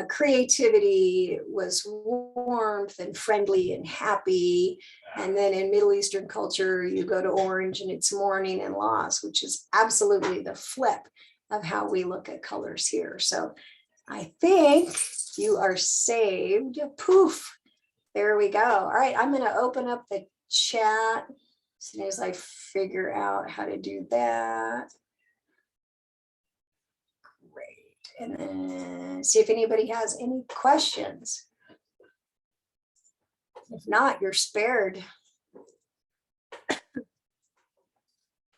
creativity, was warmth and friendly and happy. And then in Middle Eastern culture, you go to orange and it's mourning and loss, which is absolutely the flip of how we look at colors here. So I think you are saved. Poof. There we go. All right, I'm going to open up the chat as soon as I figure out how to do that. Great. And then see if anybody has any questions. If not, you're spared.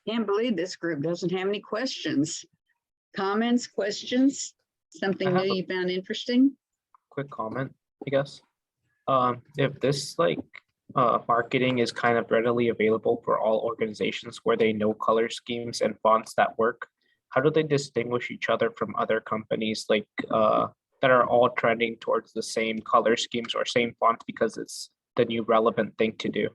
Can't believe this group doesn't have any questions. Comments, questions, something new you found interesting? Quick comment, I guess. If this marketing is kind of readily available for all organizations where they know color schemes and fonts that work, how do they distinguish each other from other companies that are all trending towards the same color schemes or same fonts because it's the new relevant thing to do?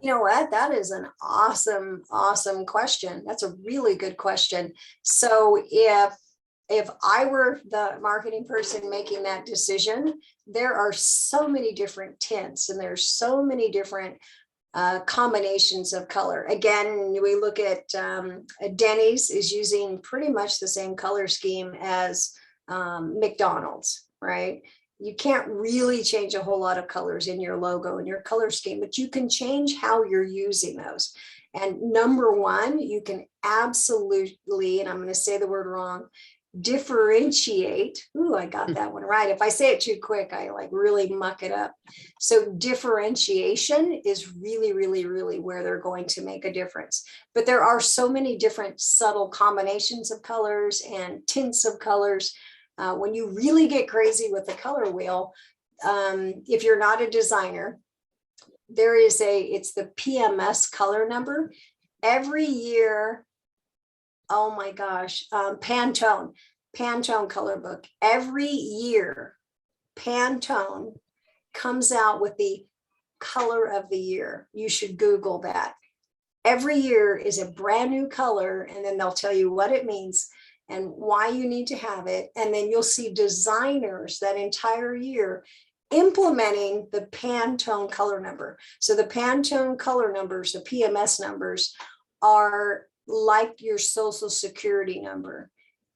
You know what? That is an awesome question. That's a really good question. So if I were the marketing person making that decision, there are so many different tints and there's so many different combinations of color. Again, we look at Denny's is using pretty much the same color scheme as McDonald's, right? You can't really change a whole lot of colors in your logo and your color scheme, but you can change how you're using those. And number one, you can absolutely, and I'm going to say the word wrong, differentiate. Ooh, I got that one right. If I say it too quick, I like really muck it up. So differentiation is really, really, really where they're going to make a difference. But there are so many different subtle combinations of colors and tints of colors. When you really get crazy with the color wheel, if you're not a designer, it's the PMS color number. Every year, oh my gosh, Pantone color book. Every year, Pantone comes out with the color of the year. You should Google that. Every year is a brand new color, and then they'll tell you what it means and why you need to have it. And then you'll see designers that entire year implementing the Pantone color number. So the Pantone color numbers, the PMS numbers, are like your social security number.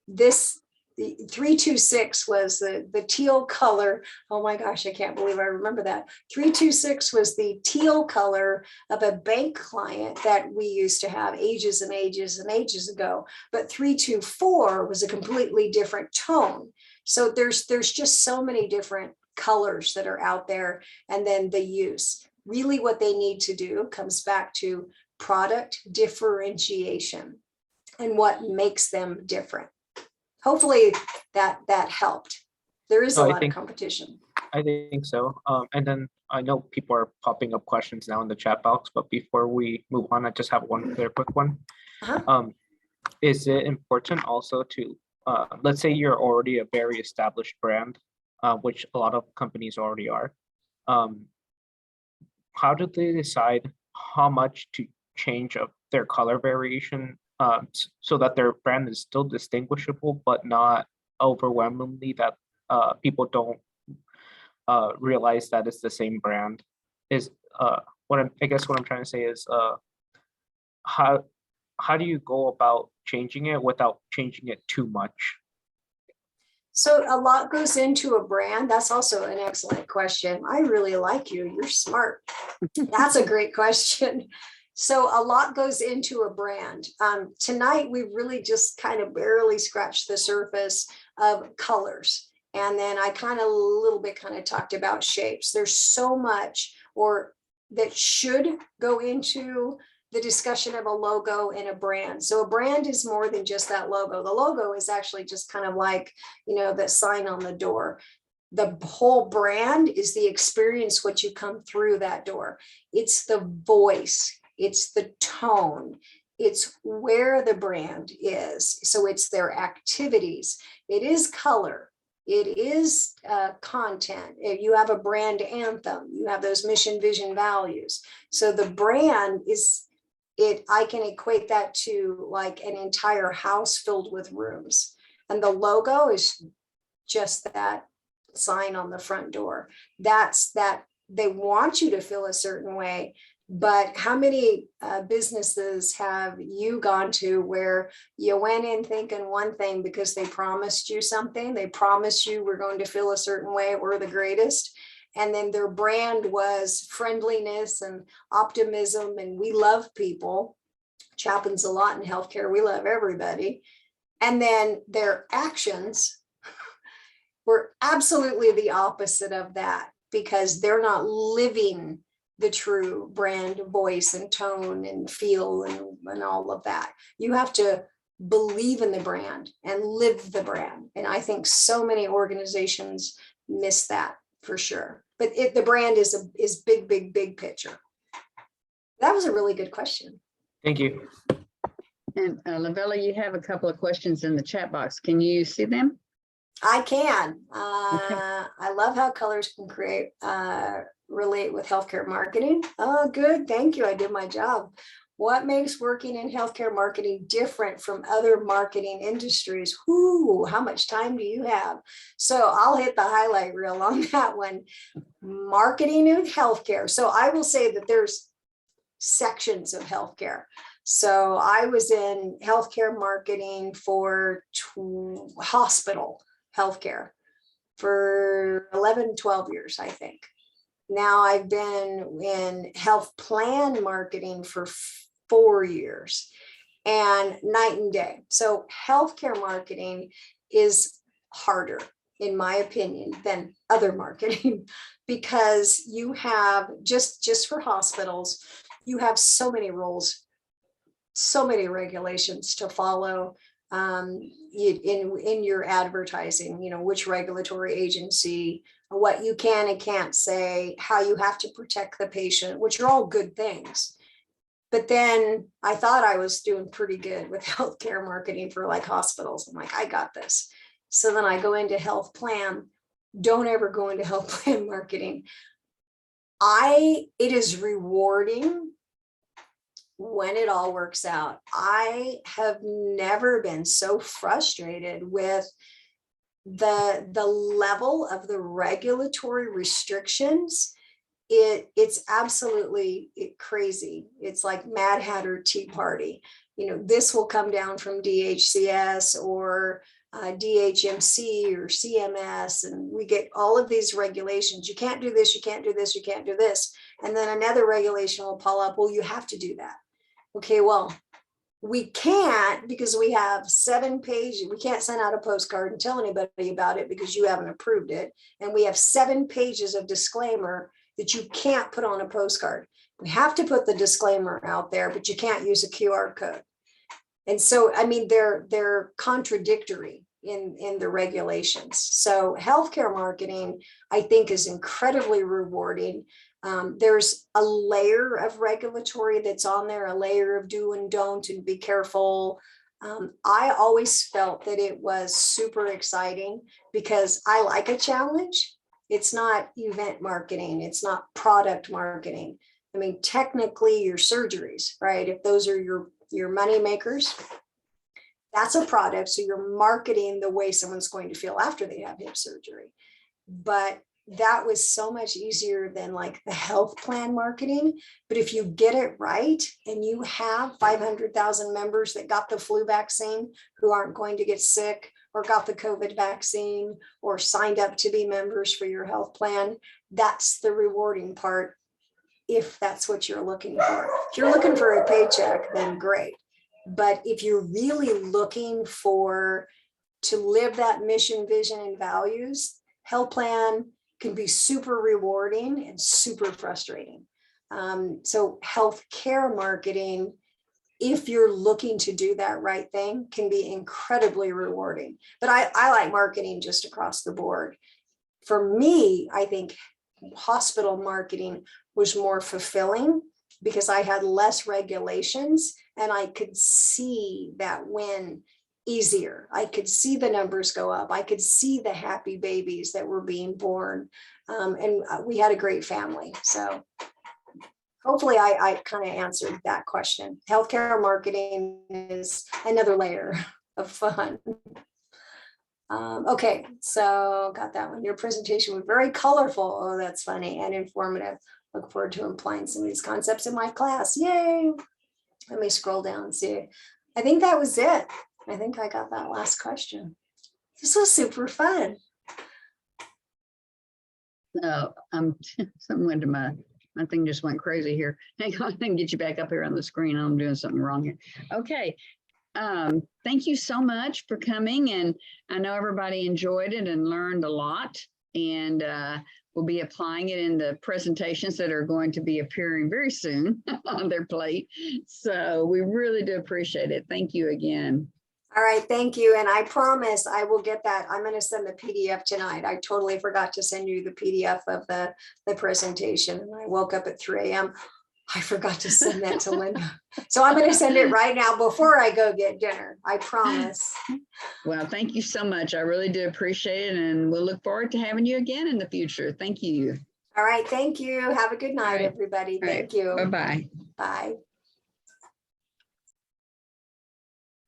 This 326 was the teal color. Oh my gosh, I can't believe I remember that. 326 was the teal color of a bank client that we used to have ages and ages and ages ago. But 324 was a completely different tone. So there's just so many different colors that are out there. And then the use. Really what they need to do comes back to product differentiation and what makes them different. Hopefully that helped. There is a lot of competition. I think so. And then I know people are popping up questions now in the chat box, but before we move on, I just have one clear quick one. Is it important also to, let's say you're already a very established brand, which a lot of companies already are. How do they decide how much to change of their color variation so that their brand is still distinguishable, but not overwhelmingly that people don't realize that it's the same brand? Is I guess what I'm trying to say is how do you go about changing it without changing it too much? So a lot goes into a brand. That's also an excellent question. I really like you. You're smart. That's a great question. So a lot goes into a brand. Tonight, we really just kind of barely scratched the surface of colors. And then I kind of a little bit kind of talked about shapes. There's so much that should go into the discussion of a logo and a brand. So a brand is more than just that logo. The logo is actually just kind of like, the sign on the door. The whole brand is the experience, what you come through that door. It's the voice, it's the tone, it's where the brand is. So it's their activities. It is color. It is content. If you have a brand anthem, you have those mission, vision, values. So the brand I can equate that to like an entire house filled with rooms. And the logo is just that sign on the front door. That's that they want you to feel a certain way. But how many businesses have you gone to where you went in thinking one thing because they promised you something? They promised you we're going to feel a certain way, we're the greatest. And then their brand was friendliness and optimism, and we love people, which happens a lot in healthcare. We love everybody. And then their actions were absolutely the opposite of that, because they're not living the true brand voice and tone and feel and all of that. You have to believe in the brand and live the brand. And I think so many organizations miss that for sure. But the brand is big, big, big picture. That was a really good question. Thank you. And Lovella, you have a couple of questions in the chat box. Can you see them? I can. Okay. I love how colors can relate with healthcare marketing. Oh, good. Thank you. I did my job. What makes working in healthcare marketing different from other marketing industries? Whoo, how much time do you have? So I'll hit the highlight reel on that one. Marketing in healthcare. So I will say that there's sections of healthcare. So I was in healthcare marketing for hospital healthcare. for 11, 12 years, I think. Now I've been in health plan marketing for 4 years, and night and day. So healthcare marketing is harder, in my opinion, than other marketing because you have just for hospitals, you have so many rules, so many regulations to follow in your advertising, which regulatory agency, what you can and can't say, how you have to protect the patient, which are all good things. But then I thought I was doing pretty good with healthcare marketing for like hospitals. I'm like, I got this. So then I go into health plan. Don't ever go into health plan marketing. It is rewarding when it all works out. I have never been so frustrated with the level of the regulatory restrictions. It's absolutely crazy. It's like Mad Hatter Tea Party. This will come down from DHCS or DHMC or CMS, and we get all of these regulations. You can't do this, you can't do this, you can't do this. And then another regulation will pop up. Well, you have to do that. Okay, well, we can't because we have 7 pages. We can't send out a postcard and tell anybody about it because you haven't approved it. And we have 7 pages of disclaimer that you can't put on a postcard. We have to put the disclaimer out there, but you can't use a QR code. And so, I mean, they're contradictory in the regulations. So healthcare marketing, I think, is incredibly rewarding. There's a layer of regulatory that's on there, a layer of do and don't and be careful. I always felt that it was super exciting because I like a challenge. It's not event marketing. It's not product marketing. I mean, technically your surgeries, right? If those are your money makers, that's a product. So you're marketing the way someone's going to feel after they have hip surgery. But that was so much easier than like the health plan marketing. But if you get it right and you have 500,000 members that got the flu vaccine who aren't going to get sick, or got the COVID vaccine, or signed up to be members for your health plan, that's the rewarding part. If that's what you're looking for. If you're looking for a paycheck, then great. But if you're really looking to live that mission, vision, and values, health plan can be super rewarding and super frustrating. So healthcare marketing, if you're looking to do that right thing, can be incredibly rewarding. But I like marketing just across the board. For me, I think hospital marketing was more fulfilling because I had less regulations and I could see that win easier. I could see the numbers go up. I could see the happy babies that were being born. And we had a great family. So hopefully I kind of answered that question. Healthcare marketing is another layer of fun. Okay, so got that one. Your presentation was very colorful. Oh, that's funny and informative. Look forward to applying some of these concepts in my class. Yay. Let me scroll down and see. I think that was it. I think I got that last question. This was super fun. No, something to my thing just went crazy here. Hang on, I can get you back up here on the screen. I'm doing something wrong here. Okay. Thank you so much for coming, and I know everybody enjoyed it and learned a lot, and we'll be applying it in the presentations that are going to be appearing very soon on their plate. So we really do appreciate it. Thank you again. All right, thank you. And I promise I will get that. I'm going to send the PDF tonight. I totally forgot to send you the PDF of the presentation. And I woke up at 3 a.m. I forgot to send that to Linda. So I'm going to send it right now before I go get dinner. I promise. Well, thank you so much. I really do appreciate it. And we'll look forward to having you again in the future. Thank you. All right. Thank you. Have a good night, everybody. Thank you. Bye-bye. Bye.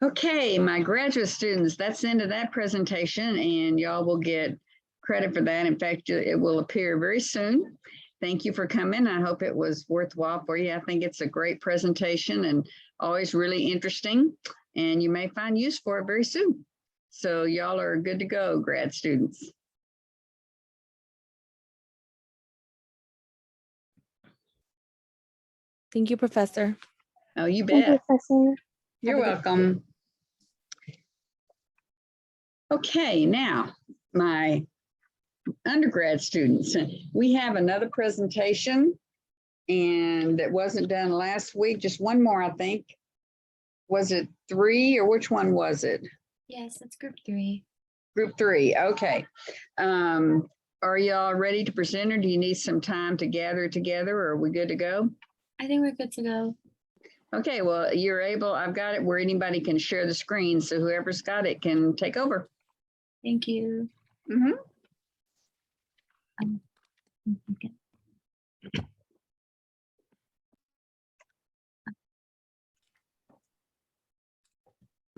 Okay, my graduate students, that's the end of that presentation, and y'all will get credit for that. In fact, it will appear very soon. Thank you for coming. I hope it was worthwhile for you. I think it's a great presentation and always really interesting, and you may find use for it very soon. So y'all are good to go, grad students. Thank you, Professor. Oh, you Thank you, bet. Professor. You're Have a good day. welcome. Okay, now, my undergrad students, we have another presentation, and that wasn't done last week, just one more, I think. Was it 3 or which one was it? Yes, it's group 3. Group 3, okay. Are y'all ready to present, or do you need some time to gather together, or are we good to go? I think we're good to go. Okay, well, you're able, I've got it where anybody can share the screen, so whoever's got it can take over. Thank you. Mhm. Okay.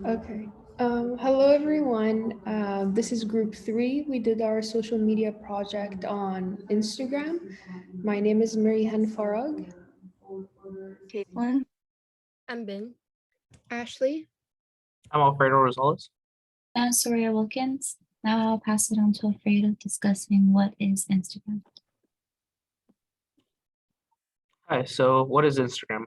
Okay. Hello, everyone. This is group 3. We did our social media project on Instagram. My name is Marihan Farag. Caitlin. I'm Ben. Ashley. I'm Alfredo Rosales. Soria Wilkins. Now I'll pass it on to Alfredo discussing what is Instagram. Hi, so what is Instagram?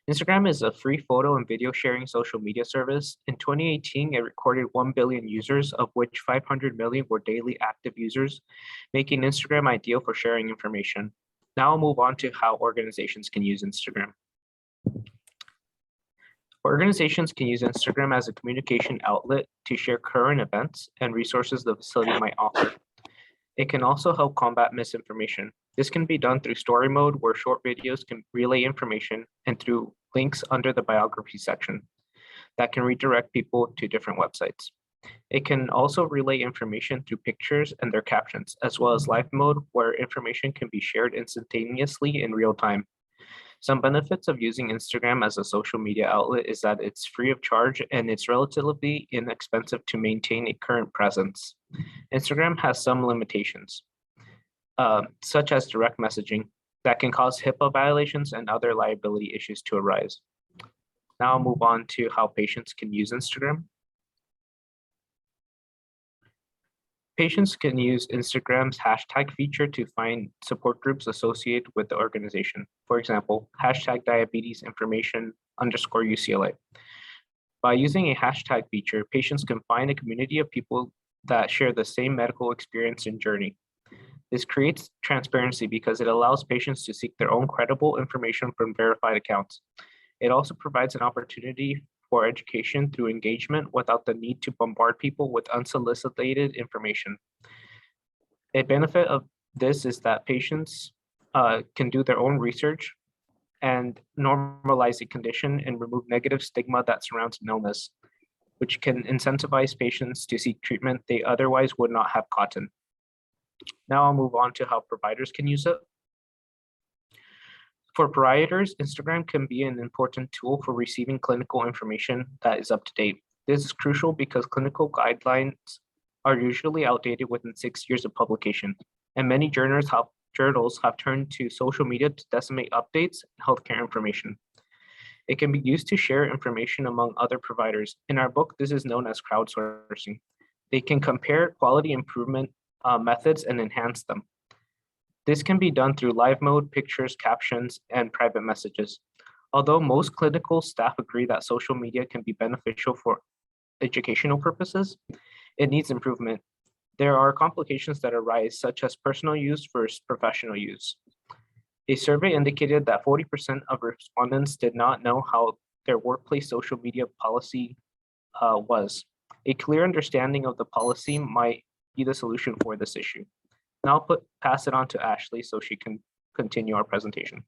Instagram is a free photo and video sharing social media service. In 2018, it recorded 1 billion users, of which 500 million were daily active users, making Instagram ideal for sharing information. Now I'll move on to how organizations can use Instagram. Organizations can use Instagram as a communication outlet to share current events and resources the facility might offer. It can also help combat misinformation. This can be done through story mode, where short videos can relay information, and through links under the biography section that can redirect people to different websites. It can also relay information through pictures and their captions, as well as live mode, where information can be shared instantaneously in real time. Some benefits of using Instagram as a social media outlet is that it's free of charge and it's relatively inexpensive to maintain a current presence. Instagram has some limitations, such as direct messaging, that can cause HIPAA violations and other liability issues to arise. Now I'll move on to how patients can use Instagram. Patients can use Instagram's hashtag feature to find support groups associated with the organization. For example, hashtag diabetes information _ UCLA. By using a hashtag feature, patients can find a community of people that share the same medical experience and journey. This creates transparency because it allows patients to seek their own credible information from verified accounts. It also provides an opportunity for education through engagement without the need to bombard people with unsolicited information. A benefit of this is that patients can do their own research and normalize the condition and remove negative stigma that surrounds an illness, which can incentivize patients to seek treatment they otherwise would not have gotten. Now I'll move on to how providers can use it. For providers, Instagram can be an important tool for receiving clinical information that is up to date. This is crucial because clinical guidelines are usually outdated within 6 years of publication, and many journals have turned to social media to disseminate updates and healthcare information. It can be used to share information among other providers. In our book, this is known as crowdsourcing. They can compare quality improvement methods and enhance them. This can be done through live mode, pictures, captions, and private messages. Although most clinical staff agree that social media can be beneficial for educational purposes, it needs improvement. There are complications that arise, such as personal use versus professional use. A survey indicated that 40% of respondents did not know how their workplace social media policy was. A clear understanding of the policy might be the solution for this issue. Now I'll pass it on to Ashley so she can continue our presentation.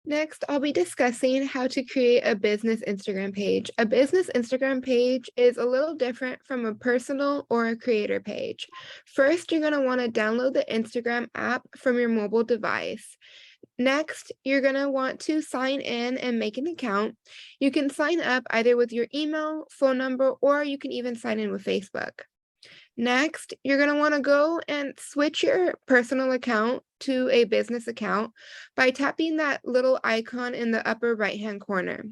Next, I'll be discussing how to create a business Instagram page. A business Instagram page is a little different from a personal or a creator page. First, you're going to want to download the Instagram app from your mobile device. Next, you're going to want to sign in and make an account. You can sign up either with your email, phone number, or you can even sign in with Facebook. Next, you're going to want to go and switch your personal account to a business account by tapping that little icon in the upper right-hand corner.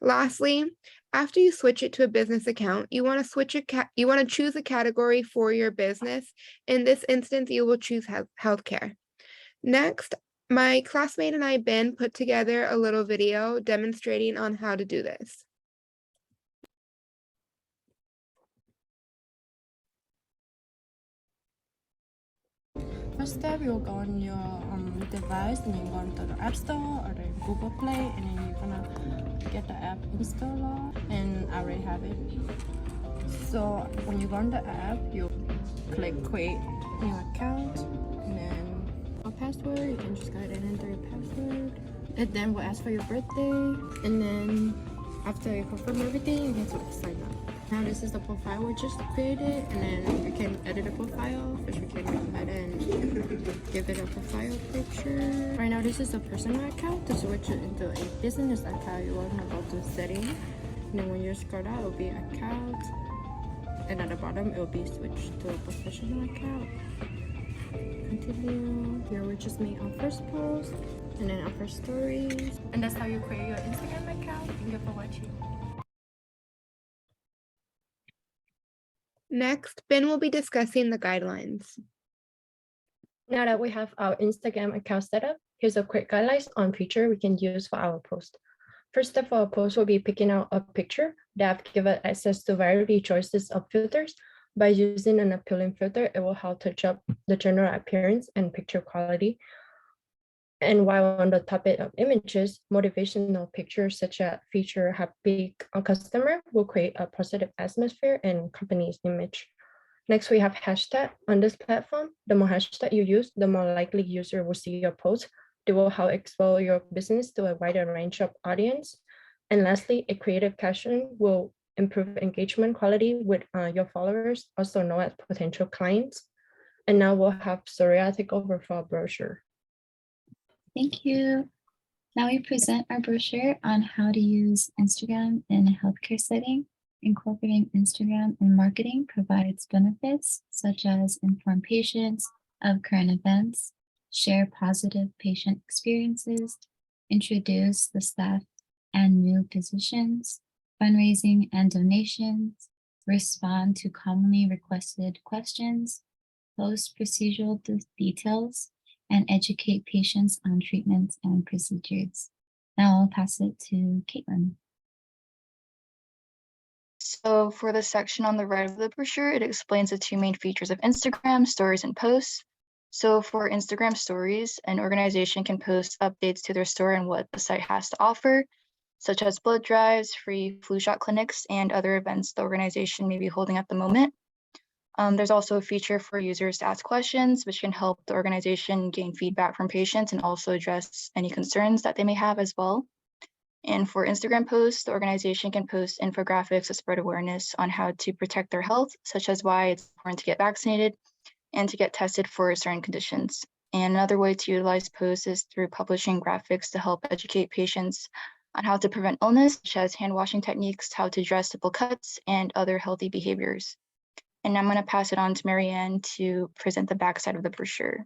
Lastly, after you switch it to a business account, you want to choose a category for your business. In this instance, you will choose healthcare. Next, My classmate and I, Ben, put together a little video demonstrating on how to do this. First step, you'll go on your device and you go into the App Store or the Google Play, and then you're gonna get the app installer, and I already have it. So when you go on the app, you click create new account, and then a password. You can just go ahead and enter your password. It then will ask for your birthday, and then after you confirm everything, you can click sign up. Now this is the profile we just created, and then you can edit a profile. First, we can go ahead and give it a profile picture. Right now, this is a personal account. To switch it into a business account, you want to go to setting, and then when you scroll down, it will be account, and at the bottom, it will be switched to a professional account. Continue. Here we just made our first post, and then our first stories, and that's how you create your Instagram account. Thank you for watching. Next, Ben will be discussing the guidelines. Now that we have our Instagram account set up, here's a quick guidelines on feature we can use for our post. First step for our post will be picking out a picture that gives access to variety choices of filters. By using an appealing filter, it will help touch up the general appearance and picture quality. And while on the topic of images, motivational pictures such as feature happy customer will create a positive atmosphere and company's image. Next, we have hashtag. On this platform, the more hashtag you use, the more likely user will see your post. They will help expose your business to a wider range of audience. And lastly, a creative caption will improve engagement quality with your followers, also known as potential clients. And now we'll have Surya take over for our brochure. Thank you. Now we present our brochure on how to use Instagram in a healthcare setting. Incorporating Instagram in marketing provides benefits such as inform patients of current events, share positive patient experiences, introduce the staff and new physicians, fundraising and donations, respond to commonly requested questions, post procedural details, and educate patients on treatments and procedures. Now I'll pass it to Caitlin. So for the section on the right of the brochure, it explains the two main features of Instagram, stories and posts. So for Instagram stories, an organization can post updates to their story and what the site has to offer, such as blood drives, free flu shot clinics, and other events the organization may be holding at the moment. There's also a feature for users to ask questions, which can help the organization gain feedback from patients and also address any concerns that they may have as well. And for Instagram posts, the organization can post infographics to spread awareness on how to protect their health, such as why it's important to get vaccinated and to get tested for certain conditions. And another way to utilize posts is through publishing graphics to help educate patients on how to prevent illness, such as hand washing techniques, how to dress simple cuts, and other healthy behaviors. And I'm going to pass it on to Marianne to present the backside of the brochure.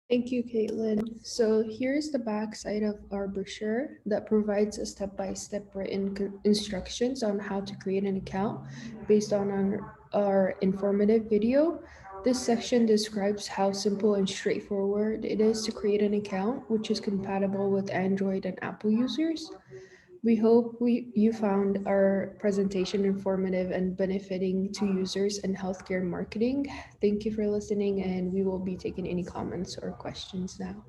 Thank you, Caitlin. So here's the back side of our brochure that provides a step-by-step written instructions on how to create an account based on our informative video. This section describes how simple and straightforward it is to create an account, which is compatible with Android and Apple users. We hope you found our presentation informative and benefiting to users in healthcare marketing. Thank you for listening, and we will be taking any comments or questions now.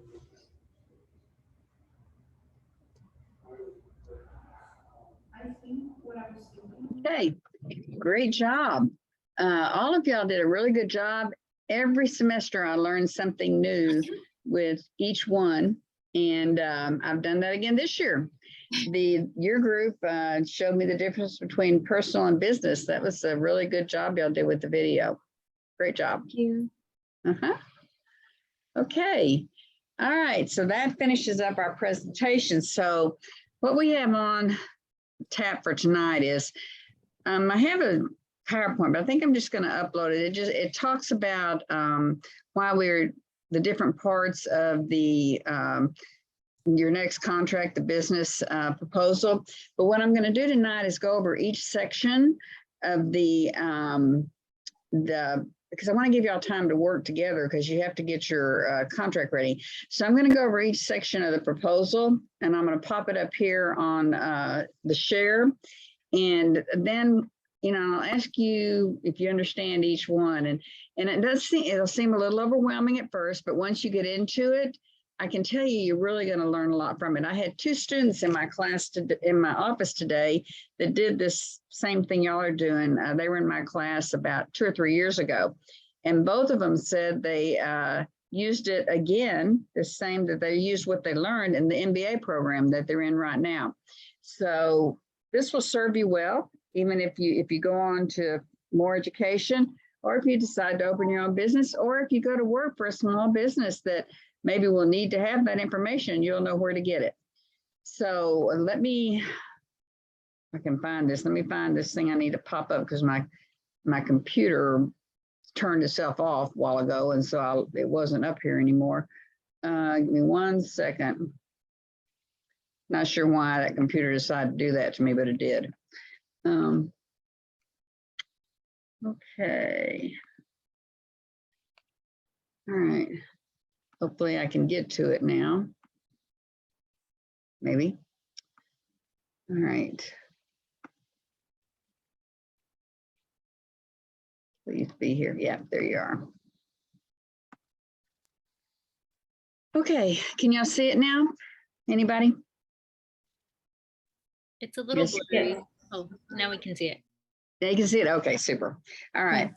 Okay, great job. All of y'all did a really good job. Every semester I learned something new with each one, and I've done that again this year. Your group showed me the difference between personal and business. That was a really good job y'all did with the video. Great job. Thank you. Okay. All right. So that finishes up our presentation. So what we have on tap for tonight is I have a PowerPoint, but I think I'm just going to upload it. It talks about why we're the different parts of the your next contract, the business proposal. But what I'm going to do tonight is go over each section of the because I want to give y'all time to work together because you have to get your contract ready. So I'm going to go over each section of the proposal and I'm going to pop it up here on the share. And then, you know, I'll ask you if you understand each one. And it'll seem a little overwhelming at first, but once you get into it, I can tell you, you're really going to learn a lot from it. I had 2 students in my class, in my office today that did this same thing y'all are doing. They were in my class about 2 or 3 years ago. And both of them said they used it again, the same that they used what they learned in the MBA program that they're in right now. So this will serve you well, even if you go on to more education, or if you decide to open your own business, or if you go to work for a small business that maybe will need to have that information, you'll know where to get it. So let me find this. Let me find this thing I need to pop up because my computer turned itself off a while ago, and so it wasn't up here anymore. Give me 1 second. Not sure why that computer decided to do that to me, but it did. Okay. All right. Hopefully I can get to it now. Maybe. All right. Please be here. Yeah, there you are. Okay, can y'all see it now? Anybody? It's a little Yes. blurry. Oh, now we can see it. They can see it. Okay, super. All right.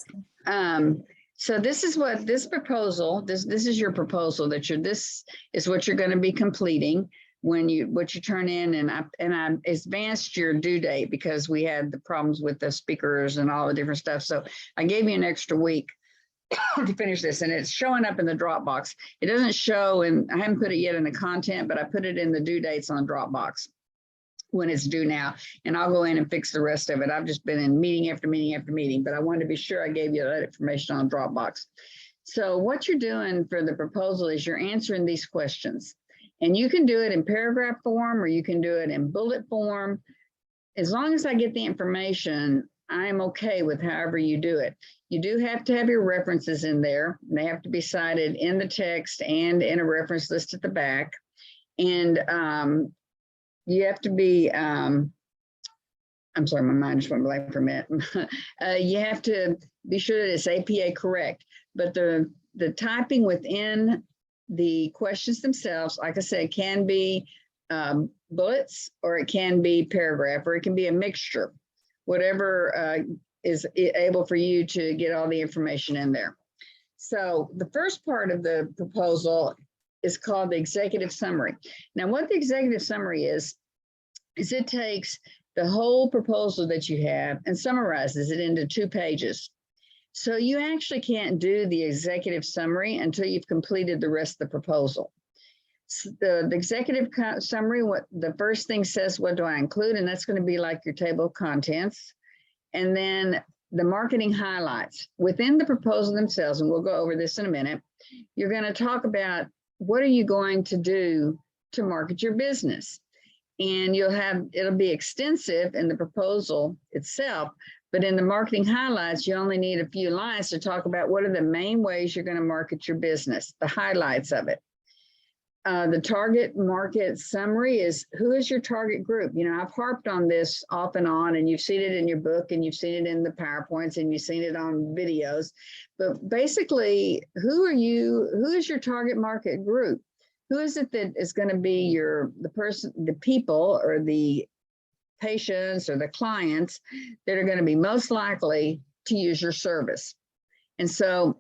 So this is what this proposal, this is your proposal that this is what you're going to be completing when what you turn in, and I advanced your due date because we had the problems with the speakers and all the different stuff. So I gave you an extra week to finish this, and it's showing up in the Dropbox. It doesn't show, and I haven't put it yet in the content, but I put it in the due dates on Dropbox when it's due now, and I'll go in and fix the rest of it. I've just been in meeting after meeting after meeting, but I wanted to be sure I gave you that information on Dropbox. So what you're doing for the proposal is you're answering these questions, and you can do it in paragraph form or you can do it in bullet form. As long as I get the information, I'm okay with however you do it. You do have to have your references in there. They have to be cited in the text and in a reference list at the back. And you have to be, I'm sorry, my mind just went blank for a minute. You have to be sure that it's APA correct, but the typing within the questions themselves, like I said, can be bullets, or it can be paragraph, or it can be a mixture, whatever is able for you to get all the information in there. So the first part of the proposal is called the executive summary. Now, what the executive summary is it takes the whole proposal that you have and summarizes it into 2 pages. So you actually can't do the executive summary until you've completed the rest of the proposal. So the executive summary, what the first thing says, what do I include? And that's going to be like your table of contents. And then the marketing highlights within the proposal themselves, and we'll go over this in a minute. You're going to talk about what are you going to do to market your business? And it'll be extensive in the proposal itself, but in the marketing highlights, you only need a few lines to talk about what are the main ways you're going to market your business, the highlights of it. The target market summary is who is your target group? You know, I've harped on this off and on, and you've seen it in your book, and you've seen it in the PowerPoints, and you've seen it on videos. But basically, who is your target market group? Who is it that is going to be the people or the patients or the clients that are going to be most likely to use your service? And so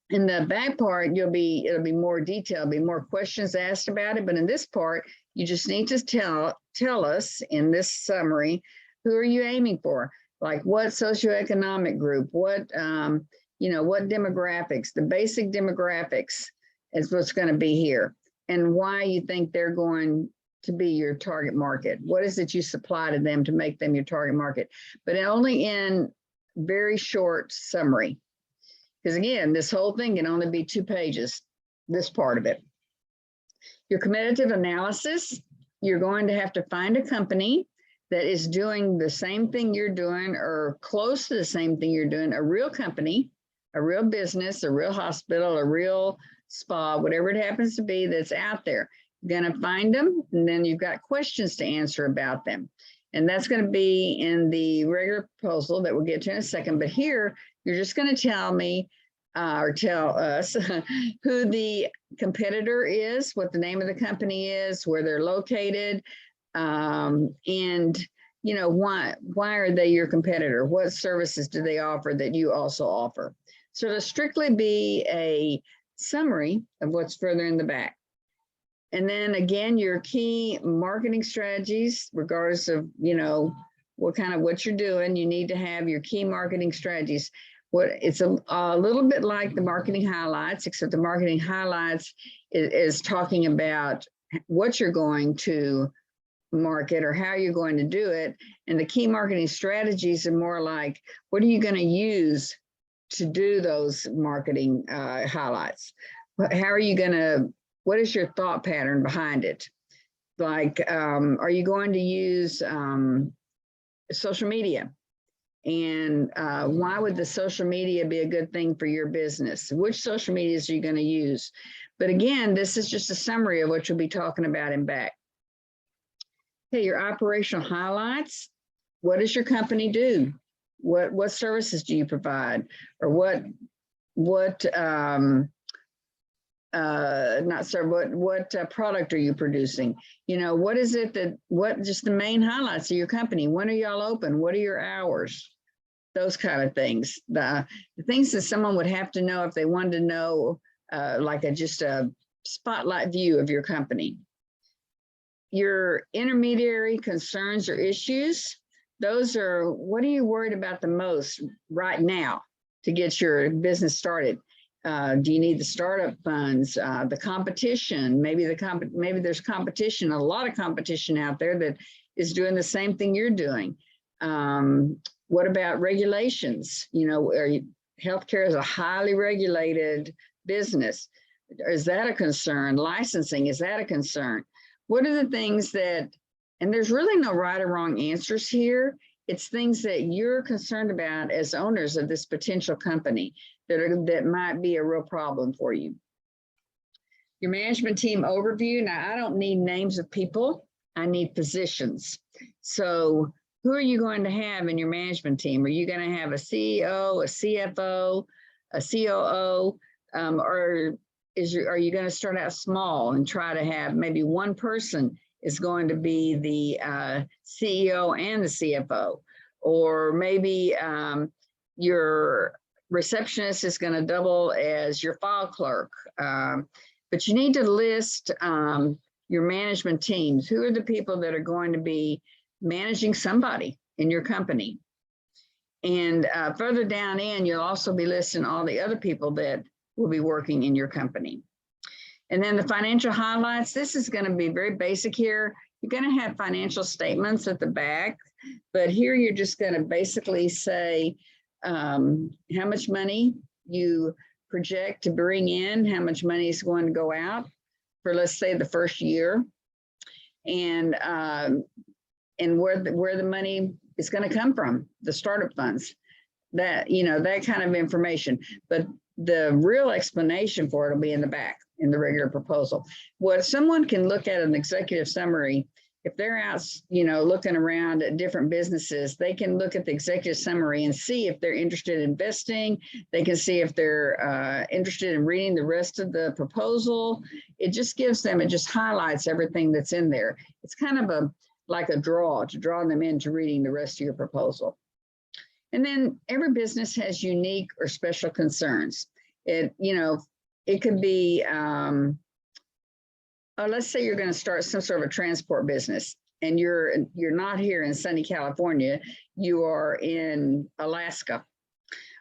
in the back part, it'll be more detailed, be more questions asked about it. But in this part, you just need to tell us in this summary, who are you aiming for? Like what socioeconomic group, what demographics, the basic demographics is what's going to be here, and why you think they're going to be your target market. What is it you supply to them to make them your target market? But only in very short summary. Because again, this whole thing can only be 2 pages, this part of it. Your competitive analysis, you're going to have to find a company that is doing the same thing you're doing or close to the same thing you're doing, a real company, a real business, a real hospital, a real spa, whatever it happens to be that's out there. You're going to find them, and then you've got questions to answer about them. And that's going to be in the regular proposal that we'll get to in a second. But here, you're just going to tell me or tell us who the competitor is, what the name of the company is, where they're located, and you know, why are they your competitor? What services do they offer that you also offer? So it'll strictly be a summary of what's further in the back. And then again, your key marketing strategies, regardless of, you know, what you're doing, you need to have your key marketing strategies. It's a little bit like the marketing highlights, except the marketing highlights is talking about what you're going to market or how you're going to do it. And the key marketing strategies are more like, what are you going to use to do those marketing highlights? How are you going to, what is your thought pattern behind it? Like, are you going to use social media? And why would the social media be a good thing for your business? Which social medias are you going to use? But again, this is just a summary of what you'll be talking about in back. Okay, your operational highlights. What does your company do? What services do you provide? Or what product are you producing? You know, what is it just the main highlights of your company? When are y'all open? What are your hours? Those kind of things. The things that someone would have to know if they wanted to know, like just a spotlight view of your company. Your intermediary concerns or issues, those are, what are you worried about the most right now to get your business started? Do you need the startup funds, the competition? Maybe there's competition, a lot of competition out there that is doing the same thing you're doing. What about regulations? You know, healthcare is a highly regulated business. Is that a concern? Licensing, is that a concern? What are the things that, and there's really no right or wrong answers here. It's things that you're concerned about as owners of this potential company that might be a real problem for you. Your management team overview. Now, I don't need names of people. I need positions. So who are you going to have in your management team? Are you going to have a CEO, a CFO, a COO, or are you going to start out small and try to have maybe one person is going to be the CEO and the CFO, or maybe your receptionist is going to double as your file clerk. But you need to list your management teams. Who are the people that are going to be managing somebody in your company? And further down in, you'll also be listing all the other people that will be working in your company. And then the financial highlights, this is going to be very basic here. You're going to have financial statements at the back, but here you're just going to basically say how much money you project to bring in, how much money is going to go out for, let's say, the first year, and where the money is going to come from, the startup funds, that, you know, that kind of information. But the real explanation for it will be in the back in the regular proposal. What someone can look at an executive summary, if they're out, you know, looking around at different businesses, they can look at the executive summary and see if they're interested in investing. They can see if they're interested in reading the rest of the proposal. It just gives them, it just highlights everything that's in there. It's kind of like a draw to draw them into reading the rest of your proposal. And then every business has unique or special concerns. It, you know, it could be, let's say you're going to start some sort of a transport business, and you're not here in sunny California, you are in Alaska.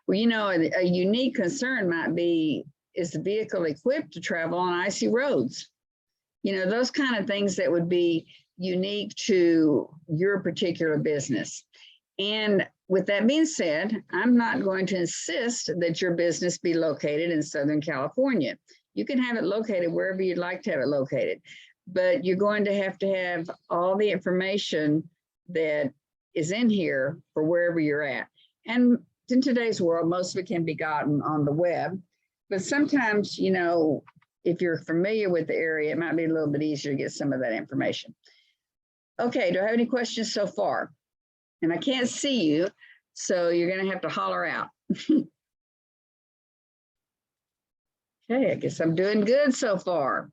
Well, you know, a unique concern might be, is the vehicle equipped to travel on icy roads? You know, those kind of things that would be unique to your particular business. And with that being said, I'm not going to insist that your business be located in Southern California. You can have it located wherever you'd like to have it located, but you're going to have all the information that is in here for wherever you're at. And in today's world, most of it can be gotten on the web, but sometimes, you know, if you're familiar with the area, it might be a little bit easier to get some of that information. Okay, do I have any questions so far? And I can't see you, so you're going to have to holler out. Okay, I guess I'm doing good so far.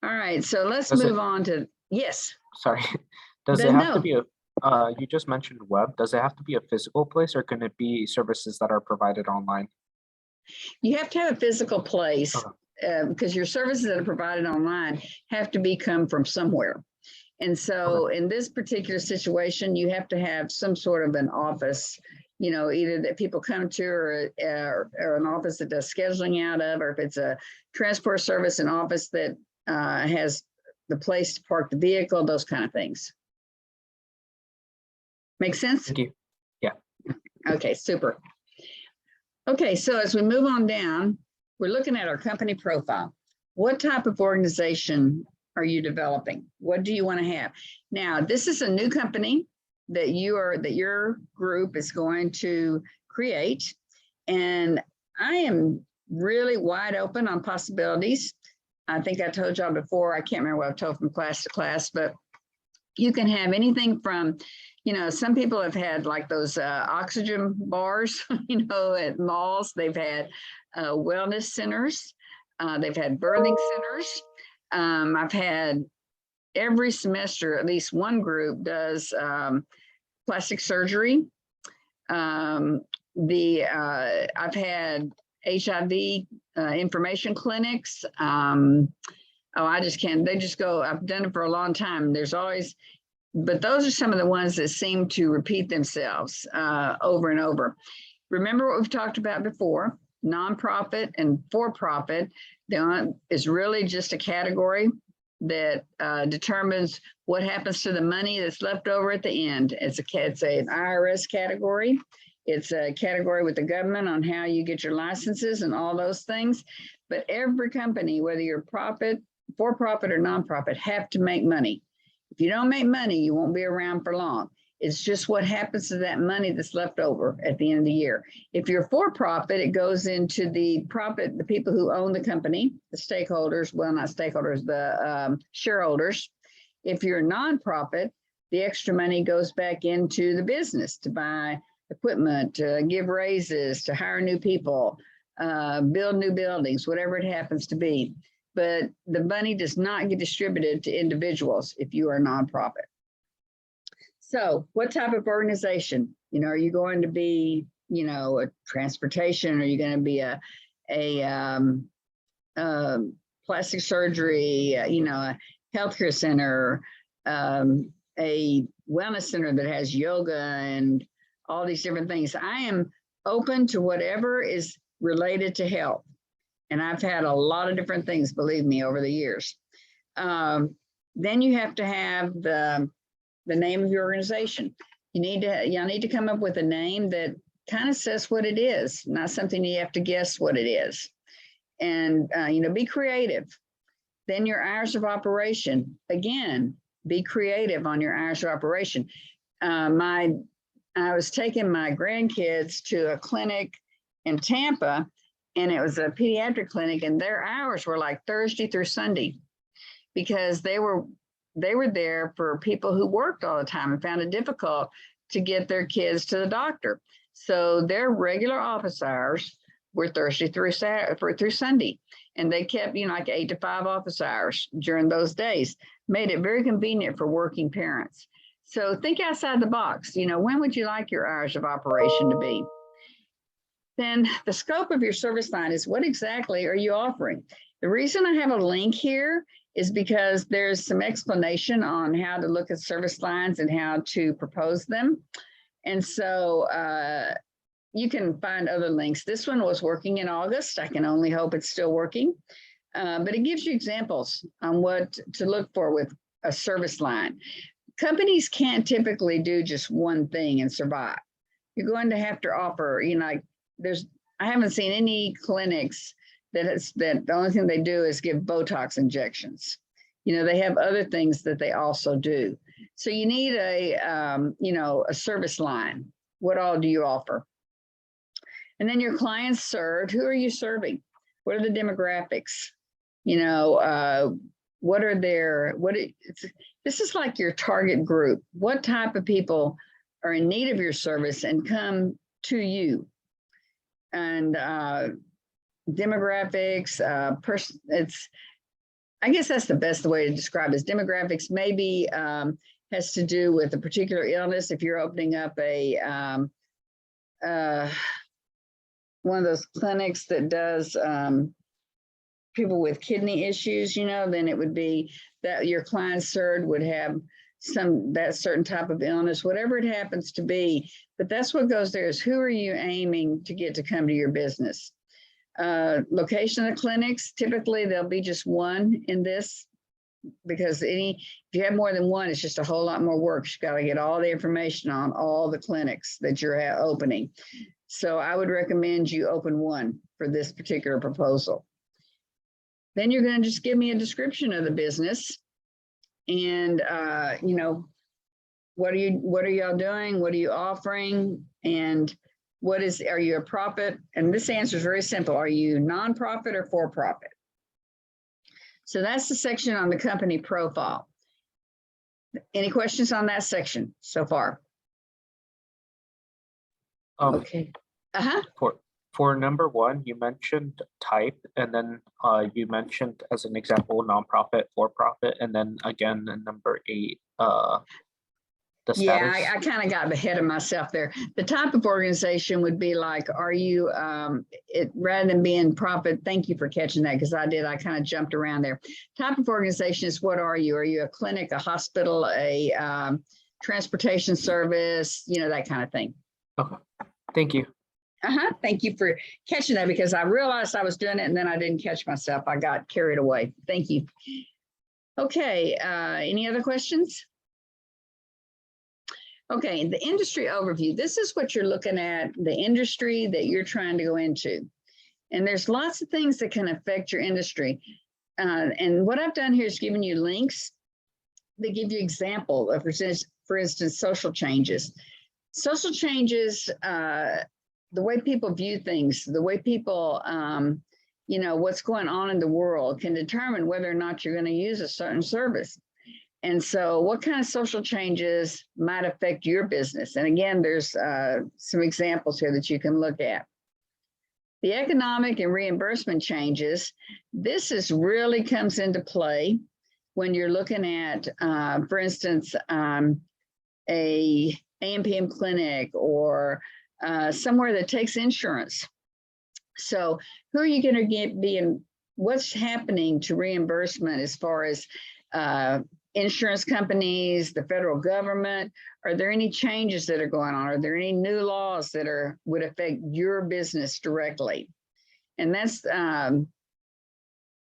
All right, so let's move on to, yes. Sorry, does it have to be a, you just mentioned web, does it have to be a physical place or can it be services that are provided online? You have to have a physical place because your services that are provided online have to come from somewhere. And so in this particular situation, you have to have some sort of an office, you know, either that people come to or an office that does scheduling out of, or if it's a transport service, an office that has the place to park the vehicle, those kind of things. Make sense? Thank you. Yeah. Okay, super. Okay, so as we move on down, we're looking at our company profile. What type of organization are you developing? What do you want to have? Now, this is a new company that your group is going to create. And I am really wide open on possibilities. I think I told y'all before, I can't remember what I've told from class to class, but you can have anything from, you know, some people have had like those oxygen bars, you know, at malls. They've had wellness centers. They've had birthing centers. I've had every semester, at least one group does plastic surgery. I've had HIV information clinics. Oh, I just can't, they just go, I've done it for a long time. There's always, but those are some of the ones that seem to repeat themselves over and over. Remember what we've talked about before, nonprofit and for-profit is really just a category that determines what happens to the money that's left over at the end. It's an IRS category. It's a category with the government on how you get your licenses and all those things. But every company, whether you're for-profit or nonprofit, have to make money. If you don't make money, you won't be around for long. It's just what happens to that money that's left over at the end of the year. If you're for-profit, it goes into the profit, the people who own the company, the stakeholders, well, not stakeholders, the shareholders. If you're a nonprofit, the extra money goes back into the business to buy equipment, to give raises, to hire new people, build new buildings, whatever it happens to be. But the money does not get distributed to individuals if you are a nonprofit. So what type of organization, you know, are you going to be, you know, a transportation? Are you going to be a plastic surgery, you know, a healthcare center, a wellness center that has yoga and all these different things? I am open to whatever is related to health. And I've had a lot of different things, believe me, over the years. Then you have to have the name of your organization. Y'all need to come up with a name that kind of says what it is, not something you have to guess what it is. And, you know, be creative. Then your hours of operation, again, be creative on your hours of operation. I was taking my grandkids to a clinic in Tampa, and it was a pediatric clinic, and their hours were like Thursday through Sunday because they were there for people who worked all the time and found it difficult to get their kids to the doctor. So their regular office hours were Thursday through Sunday. And they kept, you know, like 8 to 5 office hours during those days, made it very convenient for working parents. So think outside the box. You know, when would you like your hours of operation to be? Then the scope of your service line is what exactly are you offering? The reason I have a link here is because there's some explanation on how to look at service lines and how to propose them. And so you can find other links. This one was working in August. I can only hope it's still working. But it gives you examples on what to look for with a service line. Companies can't typically do just one thing and survive. You're going to have to offer, you know, like I haven't seen any clinics that the only thing they do is give Botox injections. You know, they have other things that they also do. So you need a, a service line. What all do you offer? And then your clients served, who are you serving? What are the demographics? What are their, this is like your target group. What type of people are in need of your service and come to you? And demographics, I guess that's the best way to describe it. Is demographics maybe has to do with a particular illness. If you're opening up a one of those clinics that does people with kidney issues, then it would be that your client served would have that certain type of illness, whatever it happens to be. But that's what goes there is who are you aiming to get to come to your business? Location of the clinics, typically there'll be just one in this because if you have more than one, it's just a whole lot more work. You got to get all the information on all the clinics that you're opening. So I would recommend you open one for this particular proposal. Then you're going to just give me a description of the business and, what are y'all doing? What are you offering? And are you a profit? And this answer is very simple. Are you nonprofit or for profit? So that's the section on the company profile. Any questions on that section so far? Okay. For number one, you mentioned type, and then you mentioned as an example nonprofit, for profit, and then again in number 8, the status. Yeah, I kind of got ahead of myself there. The type of organization would be like, are you, rather than being profit, thank you for catching that, because I kind of jumped around there. Type of organization is what are you? Are you a clinic, a hospital, a transportation service, that kind of thing. Okay, thank you. Thank you for catching that, because I realized I was doing it and then I didn't catch myself. I got carried away. Thank you. Okay, any other questions? Okay, the industry overview. This is what you're looking at, the industry that you're trying to go into. And there's lots of things that can affect your industry. And what I've done here is given you links that give you example of, for instance, social changes. Social changes, the way people view things, the way people, what's going on in the world can determine whether or not you're going to use a certain service. And so what kind of social changes might affect your business? And again, there's some examples here that you can look at. The economic and reimbursement changes, this really comes into play when you're looking at, for instance, a AMPM clinic or somewhere that takes insurance. So who are you going to be in? What's happening to reimbursement as far as insurance companies, the federal government? Are there any changes that are going on? Are there any new laws that would affect your business directly? And that's, are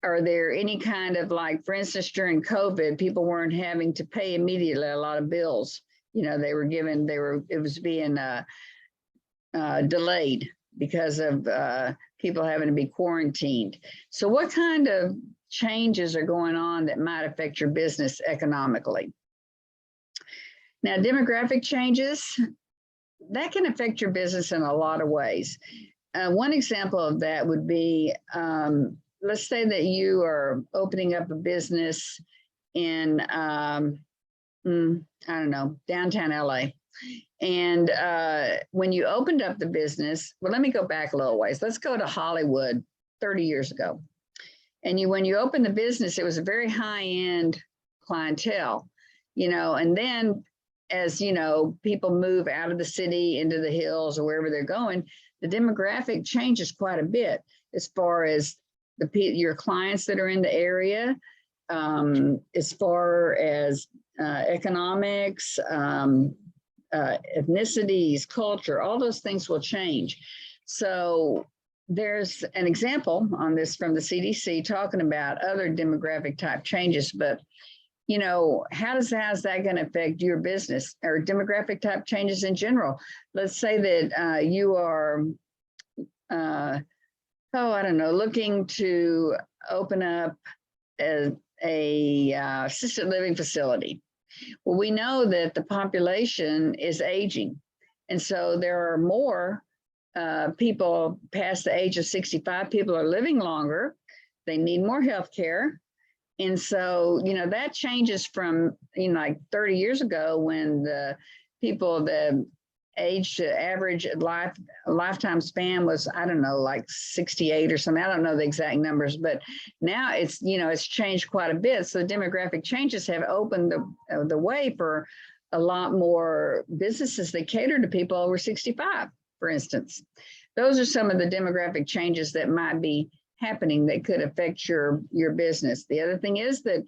there any kind of, like, for instance, during COVID, people weren't having to pay immediately a lot of bills. It was being delayed because of people having to be quarantined. So what kind of changes are going on that might affect your business economically? Now, demographic changes, that can affect your business in a lot of ways. One example of that would be, let's say that you are opening up a business in, I don't know, downtown LA. And when you opened up the business, well, let me go back a little ways. Let's go to Hollywood 30 years ago. And when you opened the business, it was a very high-end clientele, and then as, people move out of the city into the hills or wherever they're going, the demographic changes quite a bit as far as your clients that are in the area, as far as economics, ethnicities, culture, all those things will change. So there's an example on this from the CDC talking about other demographic type changes, but how's that going to affect your business or demographic type changes in general? Let's say that you are, I don't know, looking to open up a assisted living facility. Well, we know that the population is aging. And so there are more people past the age of 65. People are living longer. They need more health care. And so, you know, that changes from, you know, like 30 years ago when the people, the age average lifetime span was, I don't know, like 68 or something. I don't know the exact numbers, but now it's, you know, it's changed quite a bit. So demographic changes have opened the way for a lot more businesses that cater to people over 65, for instance. Those are some of the demographic changes that might be happening that could affect your business. The other thing is that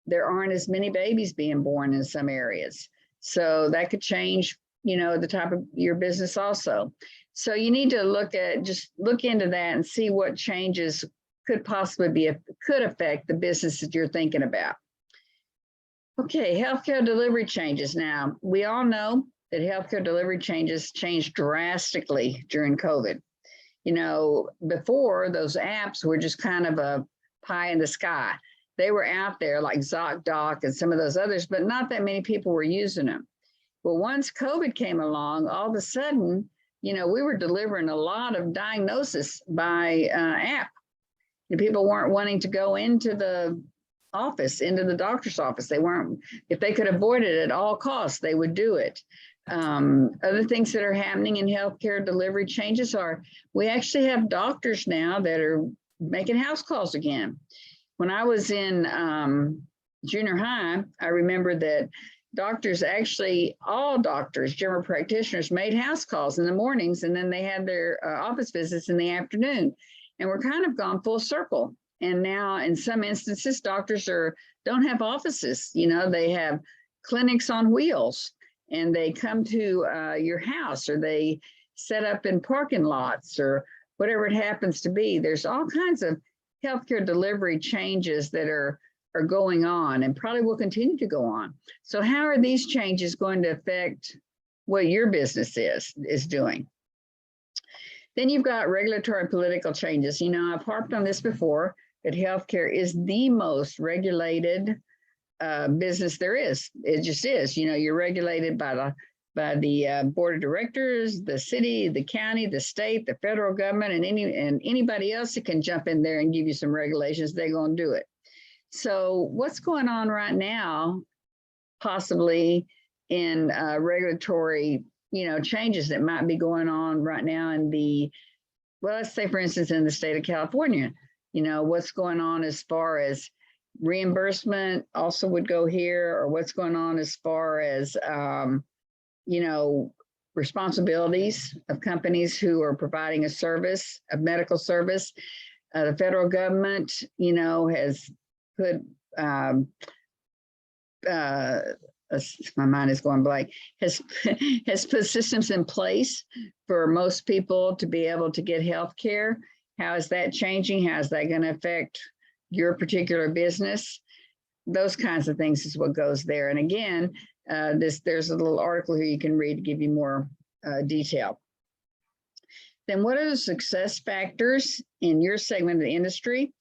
there aren't as many babies being born in some areas. So that could change, you know, the type of your business also. So you need to just look into that and see what changes could possibly could affect the business that you're thinking about. Okay, healthcare delivery changes. Now, we all know that healthcare delivery changes changed drastically during COVID. You know, before those apps were just kind of a pie in the sky. They were out there like ZocDoc and some of those others, but not that many people were using them. Well, once COVID came along, all of a sudden, you know, we were delivering a lot of diagnosis by app. And people weren't wanting to go into the office, into the doctor's office. They weren't, if they could avoid it at all costs, they would do it. Other things that are happening in healthcare delivery changes are, we actually have doctors now that are making house calls again. When I was in junior high, I remember that doctors actually, all doctors, general practitioners, made house calls in the mornings, and then they had their office visits in the afternoon. And we're kind of gone full circle. And now in some instances, doctors don't have offices. You know, they have clinics on wheels, and they come to your house, or they set up in parking lots, or whatever it happens to be. There's all kinds of healthcare delivery changes that are going on and probably will continue to go on. So how are these changes going to affect what your business is doing? Then you've got regulatory and political changes. You know, I've harped on this before, that healthcare is the most regulated business there is. It just is. You know, you're regulated by the board of directors, the city, the county, the state, the federal government, and anybody else that can jump in there and give you some regulations, they're going to do it. So what's going on right now, possibly in regulatory, you know, changes that might be going on right now in well, let's say, for instance, in the state of California, you know, what's going on as far as reimbursement also would go here, or what's going on as far as, you know, responsibilities of companies who are providing a service, a medical service. The federal government, you know, has put, my mind is going blank, has put systems in place for most people to be able to get health care. How is that changing? How is that going to affect your particular business? Those kinds of things is what goes there. And again, there's a little article here you can read to give you more detail. Then what are the success factors in your segment of the industry?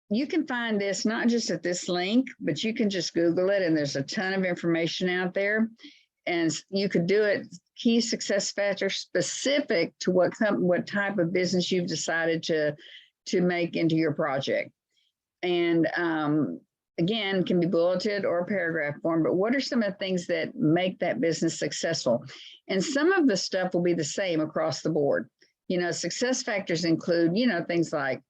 You can find this not just at this link, but you can just Google it, and there's a ton of information out there. And you could do it, key success factors specific to what type of business you've decided to make into your project. And again, can be bulleted or paragraph form, but what are some of the things that make that business successful? And some of the stuff will be the same across the board. You know, success factors include, you know, things like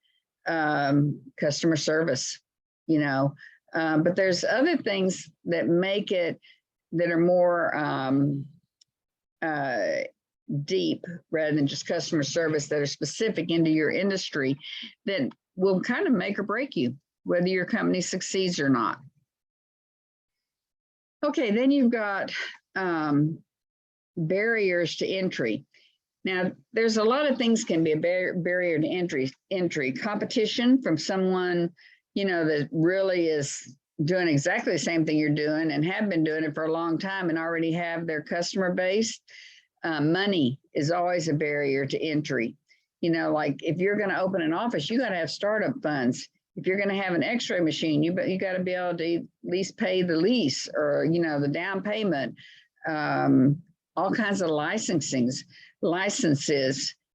customer service, you know, but there's other things that make it, that are more deep rather than just customer service, that are specific into your industry, that will kind of make or break you, whether your company succeeds or not. Okay, then you've got barriers to entry. Now, there's a lot of things can be a barrier to entry. Competition from someone, you know, that really is doing exactly the same thing you're doing and have been doing it for a long time and already have their customer base. Money is always a barrier to entry. You know, like if you're going to open an office, you got to have startup funds. If you're going to have an x-ray machine, you got to be able to at least pay the lease or, you know, the down payment, all kinds of licenses.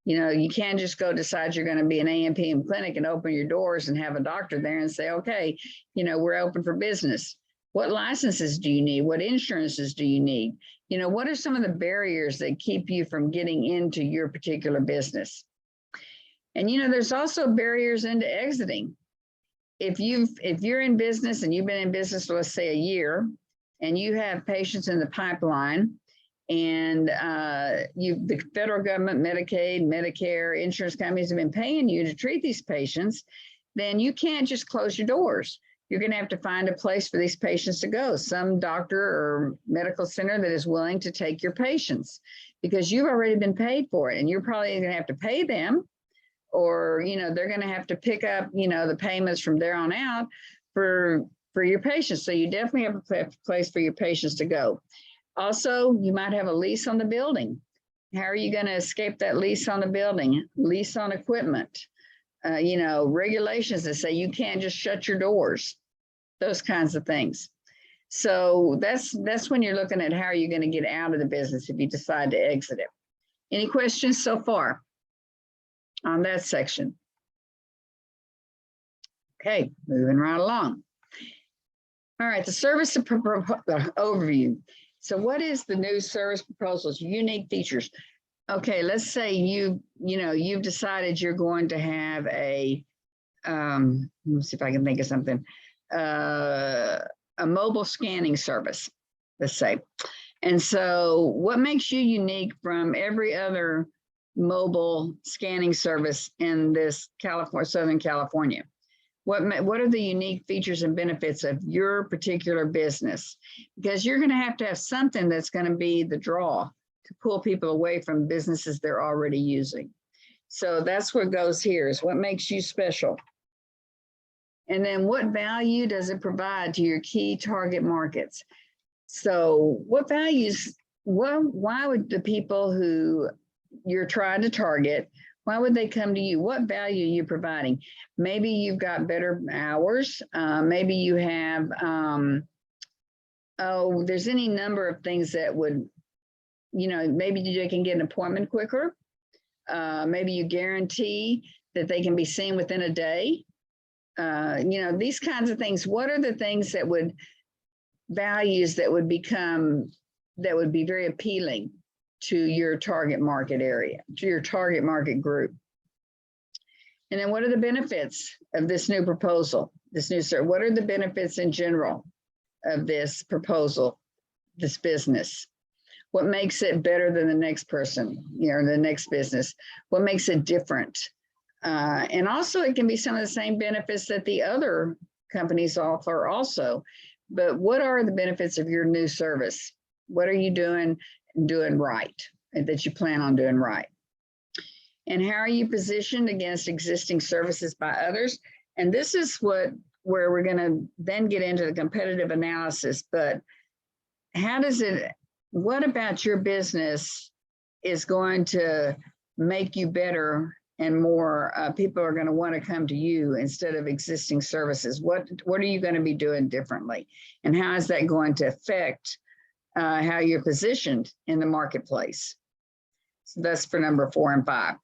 You know, you can't just go decide you're going to be an AMPM clinic and open your doors and have a doctor there and say, okay, you know, we're open for business. What licenses do you need? What insurances do you need? You know, what are some of the barriers that keep you from getting into your particular business? And, you know, there's also barriers into exiting. If you're in business and you've been in business, let's say a year, and you have patients in the pipeline, and the federal government, Medicaid, Medicare, insurance companies have been paying you to treat these patients, then you can't just close your doors. You're going to have to find a place for these patients to go, some doctor or medical center that is willing to take your patients, because you've already been paid for it, and you're probably going to have to pay them, or, you know, they're going to have to pick up, you know, the payments from there on out for your patients. So you definitely have a place for your patients to go. Also, you might have a lease on the building. How are you going to escape that lease on the building? Lease on equipment, you know, regulations that say you can't just shut your doors, those kinds of things. So that's when you're looking at how are you going to get out of the business if you decide to exit it. Any questions so far on that section? Okay, moving right along. All right, the service overview. So what is the new service proposals, unique features? Okay, let's say you've decided you're going to have a, let me see if I can think of something, a mobile scanning service, let's say. And so what makes you unique from every other mobile scanning service in this Southern California? What are the unique features and benefits of your particular business? Because you're going to have something that's going to be the draw to pull people away from businesses they're already using. So that's what goes here, is what makes you special. And then what value does it provide to your key target markets? So what values, why would the people who you're trying to target, why would they come to you? What value are you providing? Maybe you've got better hours. Maybe you have, there's any number of things that would, you know, maybe you can get an appointment quicker. Maybe you guarantee that they can be seen within a day. You know, these kinds of things. What are the things that would, values that would be very appealing to your target market area, to your target market group? And then what are the benefits of this new proposal, this new service? What are the benefits in general of this proposal, this business? What makes it better than the next person, you know, the next business? What makes it different? And also it can be some of the same benefits that the other companies offer also, but what are the benefits of your new service? What are you doing right, and that you plan on doing right? And how are you positioned against existing services by others? And this is where we're going to then get into the competitive analysis, but what about your business is going to make you better and more people are going to want to come to you instead of existing services? What are you going to be doing differently? And how is that going to affect how you're positioned in the marketplace? So that's for number 4 and 5.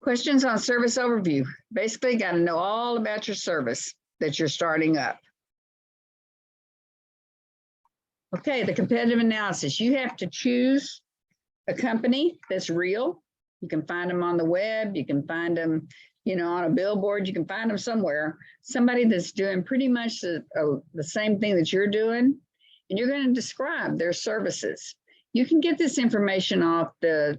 Questions on service overview. Basically, got to know all about your service that you're starting up. Okay, the competitive analysis. You have to choose a company that's real. You can find them on the web. You can find them, you know, on a billboard. You can find them somewhere. Somebody that's doing pretty much the same thing that you're doing. And you're going to describe their services. You can get this information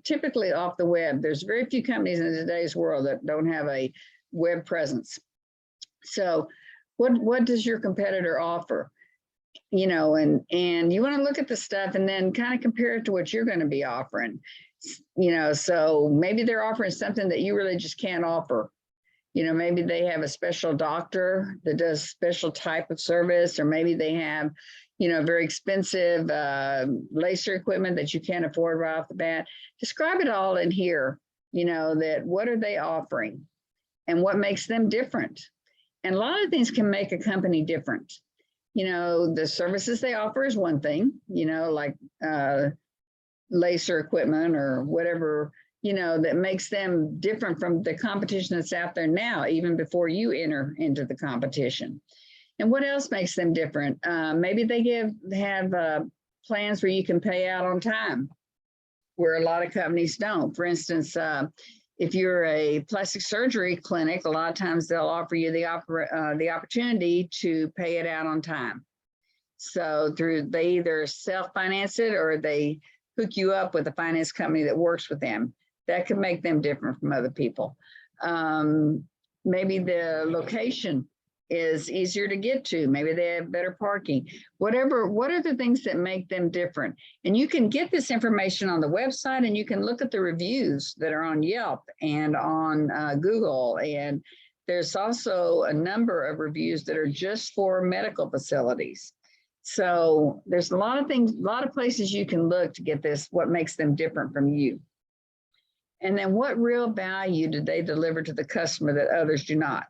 typically off the web. There's very few companies in today's world that don't have a web presence. So what does your competitor offer? You know, and you want to look at the stuff and then kind of compare it to what you're going to be offering. You know, so maybe they're offering something that you really just can't offer. You know, maybe they have a special doctor that does special type of service, or maybe they have, you know, very expensive laser equipment that you can't afford right off the bat. Describe it all in here, you know, that what are they offering and what makes them different? And a lot of things can make a company different. You know, the services they offer is one thing, you know, like laser equipment or whatever, you know, that makes them different from the competition that's out there now, even before you enter into the competition. And what else makes them different? Maybe they have plans where you can pay out on time, where a lot of companies don't. For instance, if you're a plastic surgery clinic, a lot of times they'll offer you the opportunity to pay it out on time. So they either self-finance it or they hook you up with a finance company that works with them. That can make them different from other people. Maybe the location is easier to get to. Maybe they have better parking. Whatever, what are the things that make them different? And you can get this information on the website, and you can look at the reviews that are on Yelp and on Google. And there's also a number of reviews that are just for medical facilities. So there's a lot of things, a lot of places you can look to get this, what makes them different from you. And then what real value do they deliver to the customer that others do not?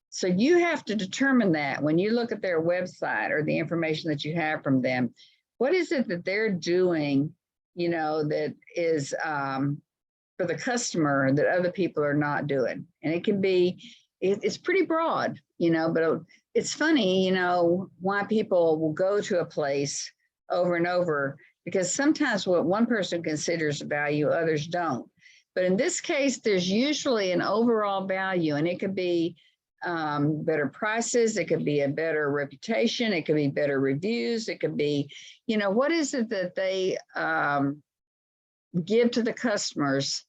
So you have to determine that when you look at their website or the information that you have from them. What is it that they're doing, you know, that is for the customer that other people are not doing? And it can be, it's pretty broad, you know, but it's funny, you know, why people will go to a place over and over, because sometimes what one person considers value, others don't. But in this case, there's usually an overall value, and it could be better prices, it could be a better reputation, it could be better reviews, it could be, you know, what is it that they give to the customers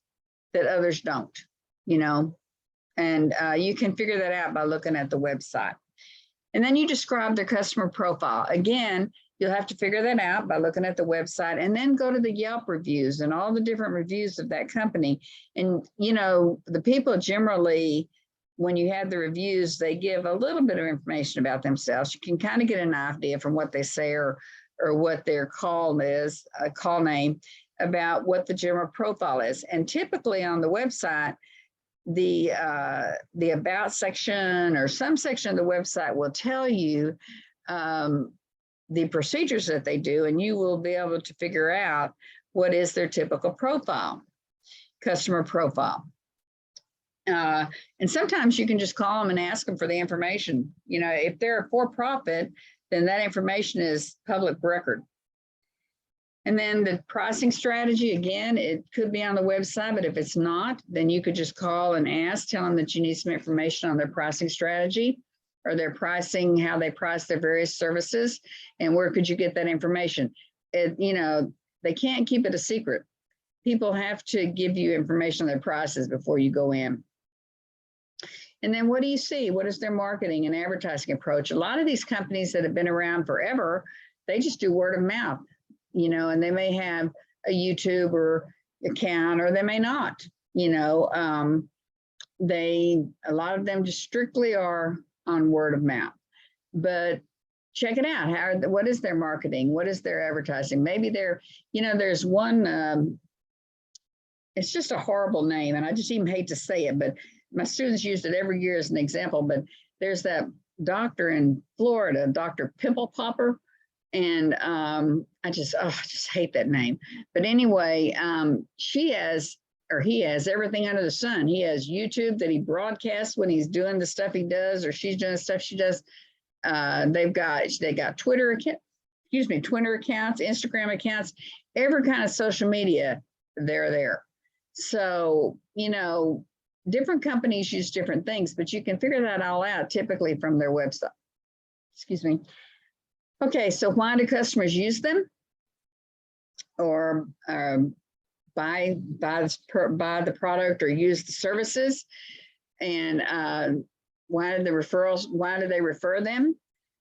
that others don't, you know? And you can figure that out by looking at the website. And then you describe their customer profile. Again, you'll have to figure that out by looking at the website, and then go to the Yelp reviews and all the different reviews of that company. And, you know, the people generally, when you have the reviews, they give a little bit of information about themselves. You can kind of get an idea from what they say or what their call is, a call name, about what the general profile is. And typically on the website, the about section or some section of the website will tell you the procedures that they do, and you will be able to figure out what is their typical profile, customer profile. And sometimes you can just call them and ask them for the information. You know, if they're a for-profit, then that information is public record. And then the pricing strategy, again, it could be on the website, but if it's not, then you could just call and ask, tell them that you need some information on their pricing strategy or their pricing, how they price their various services, and where could you get that information? You know, they can't keep it a secret. People have to give you information on their prices before you go in. And then what do you see? What is their marketing and advertising approach? A lot of these companies that have been around forever, they just do word of mouth, you know, and they may have a YouTube or account, or they may not, you know. A lot of them just strictly are on word of mouth. But check it out. What is their marketing? What is their advertising? Maybe they're, you know, there's one, it's just a horrible name, and I just even hate to say it, but my students used it every year as an example. But there's that doctor in Florida, Dr. Pimple Popper, and I just hate that name. But anyway, he has everything under the sun. He has YouTube that he broadcasts when he's doing the stuff he does, or she's doing the stuff she does. They got Twitter accounts, Instagram accounts, every kind of social media, they're there. So, you know, different companies use different things, but you can figure that all out typically from their website. Excuse me. Okay, so why do customers use them or buy the product or use the services? And why do they refer them?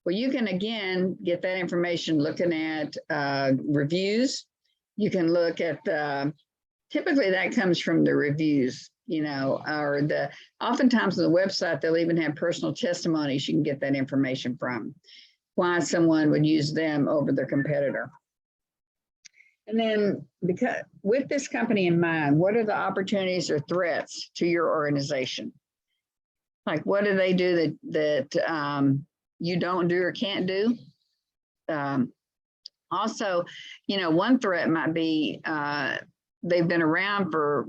Well, you can, again, get that information looking at reviews. You can look at, typically that comes from the reviews, you know, or oftentimes on the website, they'll even have personal testimonies you can get that information from, why someone would use them over their competitor. And then, because with this company in mind, what are the opportunities or threats to your organization? Like, what do they do that you don't do or can't do? Also, one threat might be they've been around for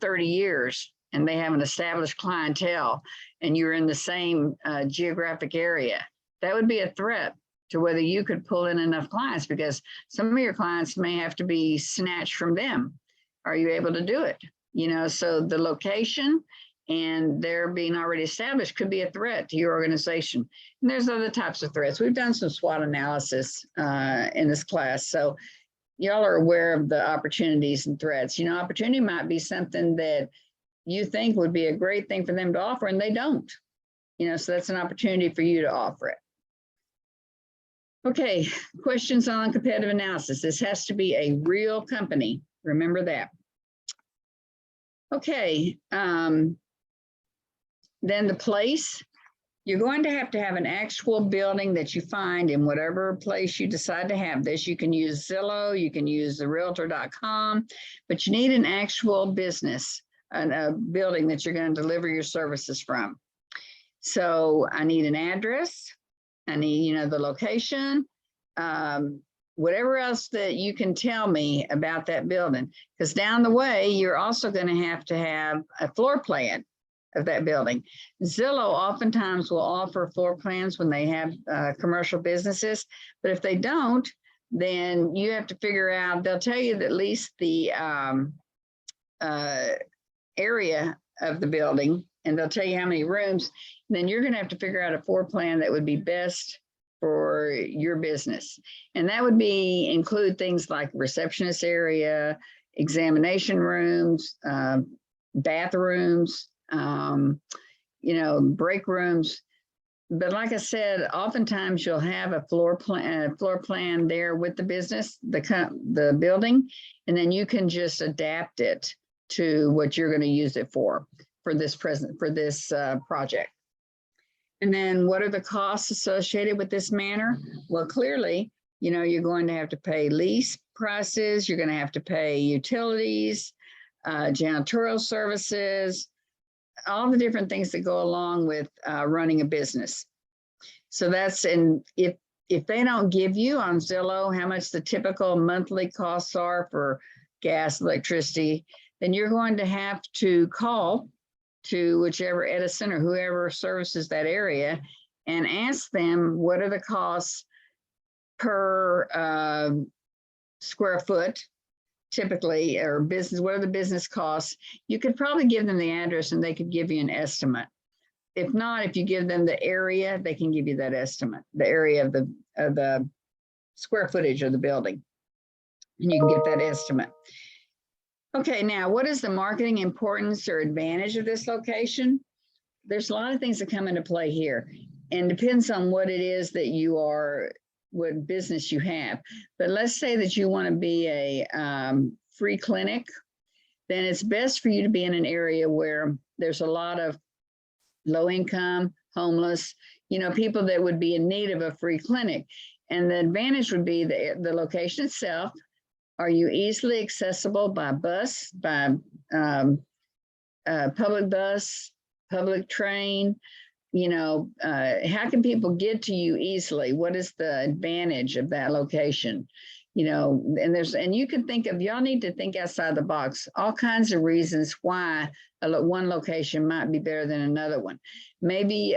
30 years and they have an established clientele, and you're in the same geographic area. That would be a threat to whether you could pull in enough clients, because some of your clients may have to be snatched from them. Are you able to do it? So the location and their being already established could be a threat to your organization. And there's other types of threats. We've done some SWOT analysis in this class. So y'all are aware of the opportunities and threats. Opportunity might be something that you think would be a great thing for them to offer, and they don't. So that's an opportunity for you to offer it. Okay, questions on competitive analysis. This has to be a real company. Remember that. Okay, then the place. You're going to have an actual building that you find in whatever place you decide to have this. You can use Zillow, you can use the realtor.com, but you need an actual business, a building that you're going to deliver your services from. So I need an address. I need, the location, whatever else that you can tell me about that building, because down the way, you're also going to have a floor plan of that building. Zillow oftentimes will offer floor plans when they have commercial businesses, but if they don't, then you have to figure out, they'll tell you that at least the area of the building, and they'll tell you how many rooms. Then you're going to have to figure out a floor plan that would be best for your business. And that would include things like receptionist area, examination rooms, bathrooms, break rooms. But like I said, oftentimes you'll have a floor plan there with the business, the building, and then you can just adapt it to what you're going to use it for this project. And then what are the costs associated with this manner? Well, clearly, you're going to have to pay lease prices, you're going to have to pay utilities, janitorial services, all the different things that go along with running a business. So that's, and if they don't give you on Zillow how much the typical monthly costs are for gas, electricity, then you're going to have to call to whichever Edison or whoever services that area and ask them what are the costs per square foot typically, or business, what are the business costs? You could probably give them the address and they could give you an estimate. If not, if you give them the area, they can give you that estimate, the area of the square footage of the building, and you can get that estimate. Okay, now what is the marketing importance or advantage of this location? There's a lot of things that come into play here, and depends on what it is that you are, what business you have. But let's say that you want to be a free clinic, then it's best for you to be in an area where there's a lot of low income, homeless, people that would be in need of a free clinic. And the advantage would be the location itself. Are you easily accessible by bus, by public bus, public train? How can people get to you easily? What is the advantage of that location? And you can think of, y'all need to think outside the box, all kinds of reasons why one location might be better than another one. Maybe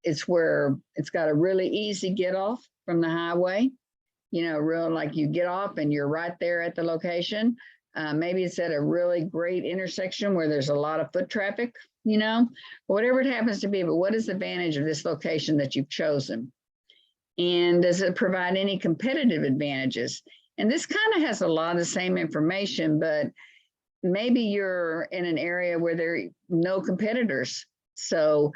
it's where it's got a really easy get off from the highway, real, like you get off and you're right there at the location. Maybe it's at a really great intersection where there's a lot of foot traffic, whatever it happens to be. But what is the advantage of this location that you've chosen? And does it provide any competitive advantages? And this kind of has a lot of the same information, but maybe you're in an area where there are no competitors. So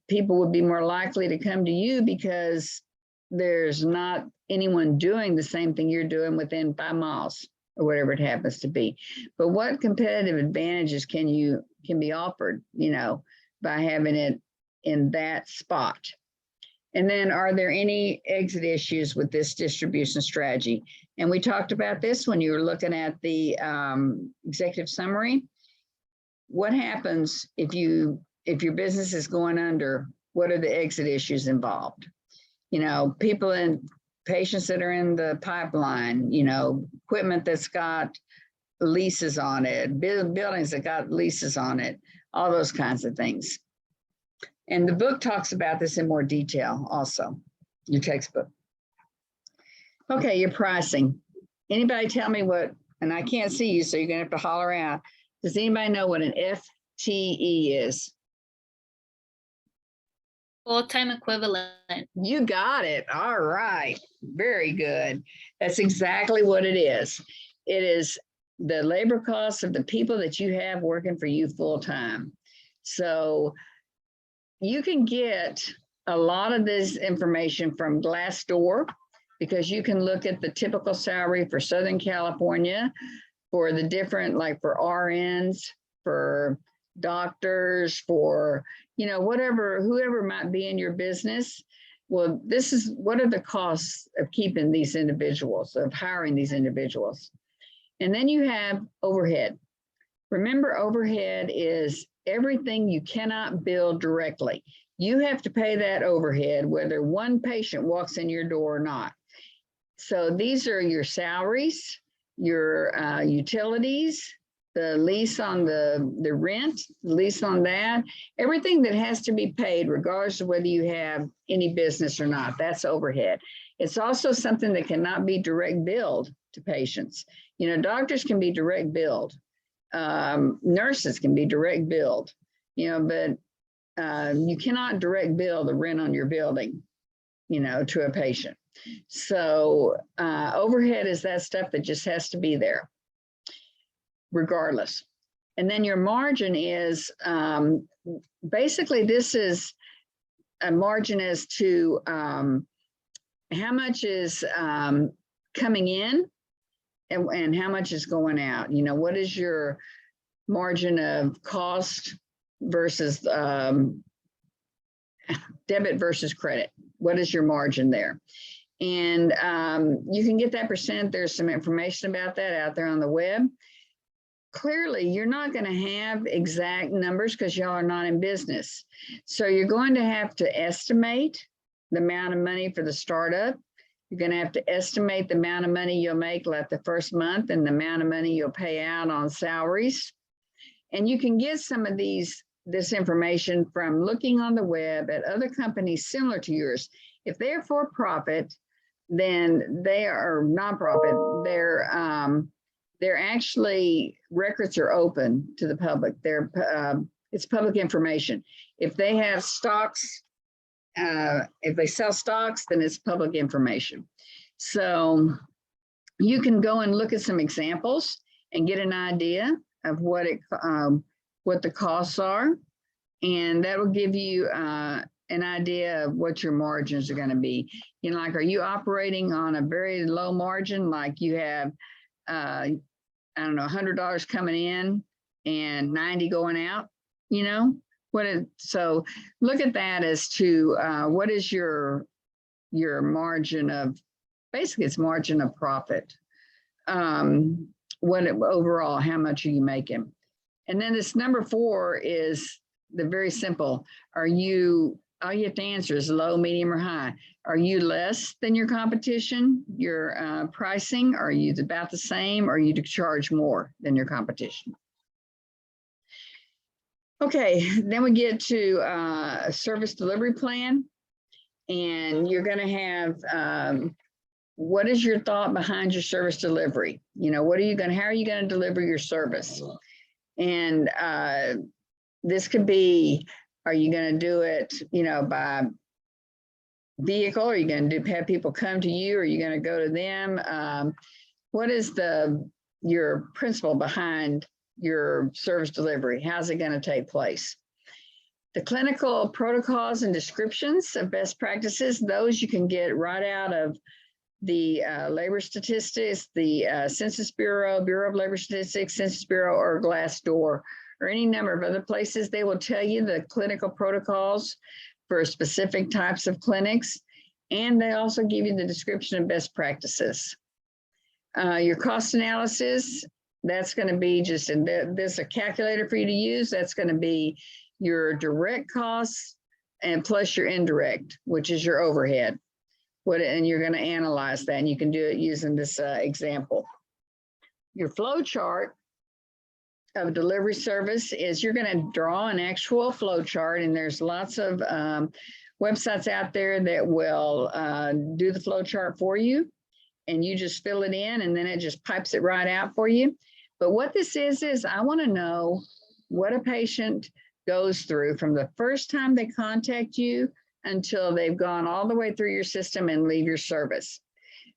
people would be more likely to come to you because there's not anyone doing the same thing you're doing within 5 miles or whatever it happens to be. But what competitive advantages can be offered, by having it in that spot? And then, are there any exit issues with this distribution strategy? And we talked about this when you were looking at the executive summary. What happens if you if your business is going under, what are the exit issues involved? You know, people and patients that are in the pipeline, you know, equipment that's got leases on it, buildings that got leases on it, all those kinds of things. And the book talks about this in more detail also, your textbook. Okay, your pricing. Anybody tell me what, and I can't see you, so you're gonna have to holler out. Does anybody know what an FTE is? Full-time equivalent. You got it. All right. Very good. That's exactly what it is. It is the labor costs of the people that you have working for you full time. So you can get a lot of this information from Glassdoor, because you can look at the typical salary for Southern California, for the different, like for RNs, for doctors, for, you know, whatever, whoever might be in your business. Well, this is, what are the costs of keeping these individuals, of hiring these individuals? And then you have overhead. Remember, overhead is everything you cannot bill directly. You have to pay that overhead, whether one patient walks in your door or not. So these are your salaries, your utilities, the lease on the rent, the lease on that, everything that has to be paid regardless of whether you have any business or not, that's overhead. It's also something that cannot be direct billed to patients. You know, doctors can be direct billed, nurses can be direct billed, you know, but you cannot direct bill the rent on your building, you know, to a patient. So overhead is that stuff that just has to be there regardless. And then your margin is, basically this is a margin as to how much is coming in and how much is going out. You know, what is your margin of cost versus debit versus credit? What is your margin there? And you can get that percent. There's some information about that out there on the web. Clearly, you're not going to have exact numbers because y'all are not in business. So you're going to have to estimate the amount of money for the startup. You're going to have to estimate the amount of money you'll make like the first month and the amount of money you'll pay out on salaries. And you can get some of this information from looking on the web at other companies similar to yours. If they're for profit, then they are nonprofit. They're actually, records are open to the public. It's public information. If they have stocks, if they sell stocks, then it's public information. So you can go and look at some examples and get an idea of what the costs are, and that will give you an idea of what your margins are going to be. You know, like, are you operating on a very low margin, like you have I don't know, $100 coming in and 90 going out, you know? So look at that as to what is your margin of, basically it's margin of profit. Overall, how much are you making? And then this number 4 is the very simple. All you have to answer is low, medium, or high. Are you less than your competition, your pricing? Are you about the same? Or are you to charge more than your competition? Okay, then we get to a service delivery plan. And you're going to have, what is your thought behind your service delivery? You know, how are you going to deliver your service? And this could be, are you going to do it, you know, by vehicle? Are you going to have people come to you? Are you going to go to them? What is your principle behind your service delivery? How's it going to take place? The clinical protocols and descriptions of best practices, those you can get right out of the labor statistics, the Census Bureau, Bureau of Labor Statistics, Census Bureau, or Glassdoor, or any number of other places. They will tell you the clinical protocols for specific types of clinics, and they also give you the description of best practices. Your cost analysis, that's going to be just, there's a calculator for you to use. That's going to be your direct costs and plus your indirect, which is your overhead. And you're going to analyze that, and you can do it using this example. Your flow chart of delivery service is you're going to draw an actual flow chart, and there's lots of websites out there that will do the flow chart for you, and you just fill it in, and then it just pipes it right out for you. But what this is I want to know what a patient goes through from the first time they contact you until they've gone all the way through your system and leave your service.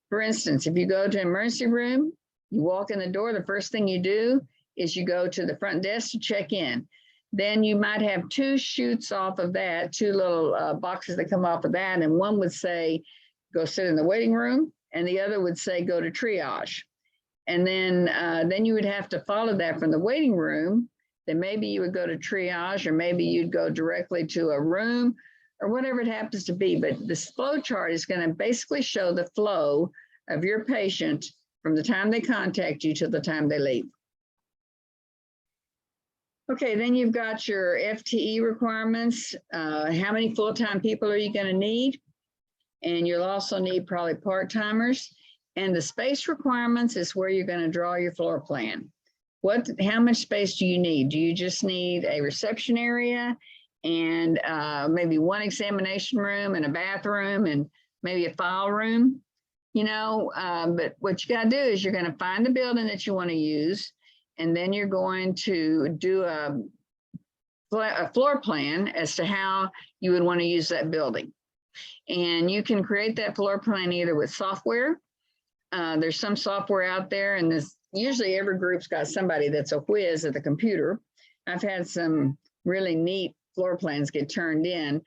For instance, if you go to an emergency room, you walk in the door, the first thing you do is you go to the front desk to check in. Then you might have two chutes off of that, two little boxes that come off of that, and one would say, go sit in the waiting room, and the other would say, go to triage. And then you would have to follow that from the waiting room. Then maybe you would go to triage, or maybe you'd go directly to a room, or whatever it happens to be. But this flow chart is going to basically show the flow of your patient from the time they contact you to the time they leave. Okay, then you've got your FTE requirements. How many full-time people are you going to need? And you'll also need probably part-timers. And the space requirements is where you're going to draw your floor plan. How much space do you need? Do you just need a reception area and maybe one examination room and a bathroom and maybe a file room? You know, but what you got to do is you're going to find the building that you want to use, and then you're going to do a floor plan as to how you would want to use that building. And you can create that floor plan either with software. There's some software out there, and usually every group's got somebody that's a whiz at the computer. I've had some really neat floor plans get turned in.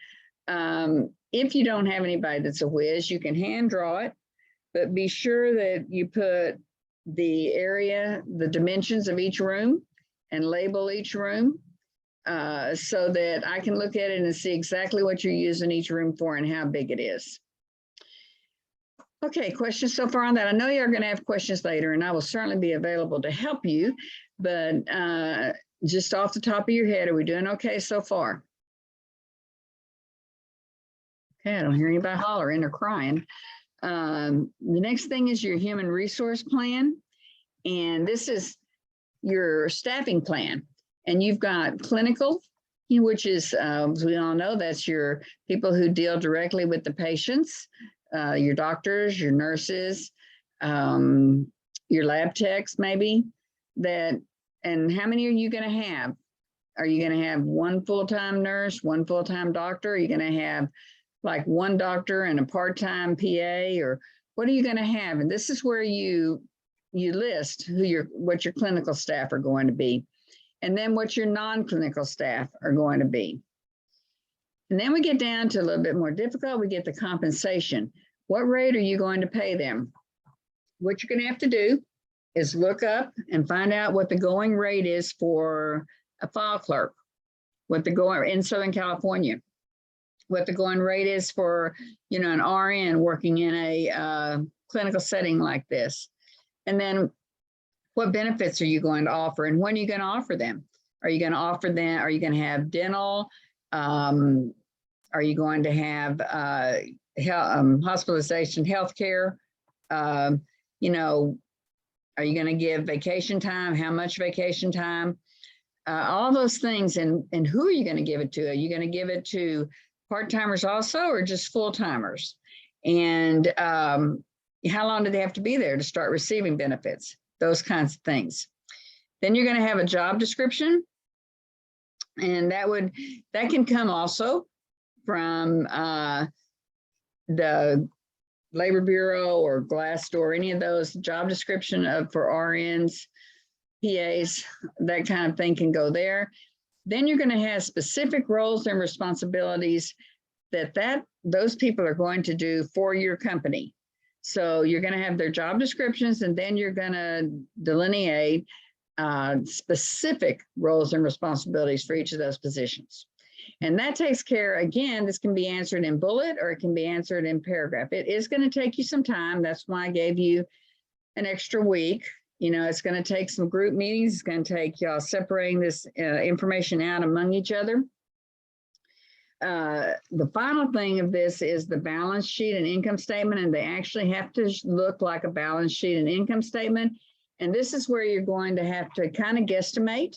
If you don't have anybody that's a whiz, you can hand draw it, but be sure that you put the area, the dimensions of each room, and label each room so that I can look at it and see exactly what you're using each room for and how big it is. Okay, questions so far on that? I know you're going to have questions later, and I will certainly be available to help you, but just off the top of your head, are we doing okay so far? Okay, I don't hear anybody hollering or crying. The next thing is your human resource plan, and this is your staffing plan. And you've got clinical, which is, as we all know, that's your people who deal directly with the patients, your doctors, your nurses, your lab techs maybe, and how many are you going to have? Are you going to have one full-time nurse, one full-time doctor? Are you going to have like one doctor and a part-time PA, or what are you going to have? And this is where you list what your clinical staff are going to be, and then what your non-clinical staff are going to be. And then we get down to a little bit more difficult. We get the compensation. What rate are you going to pay them? What you're going to have to do is look up and find out what the going rate is for a file clerk, in Southern California, what the going rate is for, an RN working in a clinical setting like this. And then what benefits are you going to offer, and when are you going to offer them? Are you going to have dental? Are you going to have hospitalization, healthcare? Are you going to give vacation time? How much vacation time? All those things, and who are you going to give it to? Are you going to give it to part-timers also, or just full-timers? And how long do they have to be there to start receiving benefits? Those kinds of things. Then you're going to have a job description, and that can come also from the Labor Bureau or Glassdoor, any of those. Job description for RNs, PAs, that kind of thing can go there. Then you're going to have specific roles and responsibilities that those people are going to do for your company. So you're going to have their job descriptions, and then you're going to delineate specific roles and responsibilities for each of those positions. And that takes care, again, this can be answered in bullet or it can be answered in paragraph. It is going to take you some time. That's why I gave you an extra week. It's going to take some group meetings. It's going to take y'all separating this information out among each other. the final thing of this is the balance sheet and income statement, and they actually have to look like a balance sheet and income statement. And this is where you're going to have to kind of guesstimate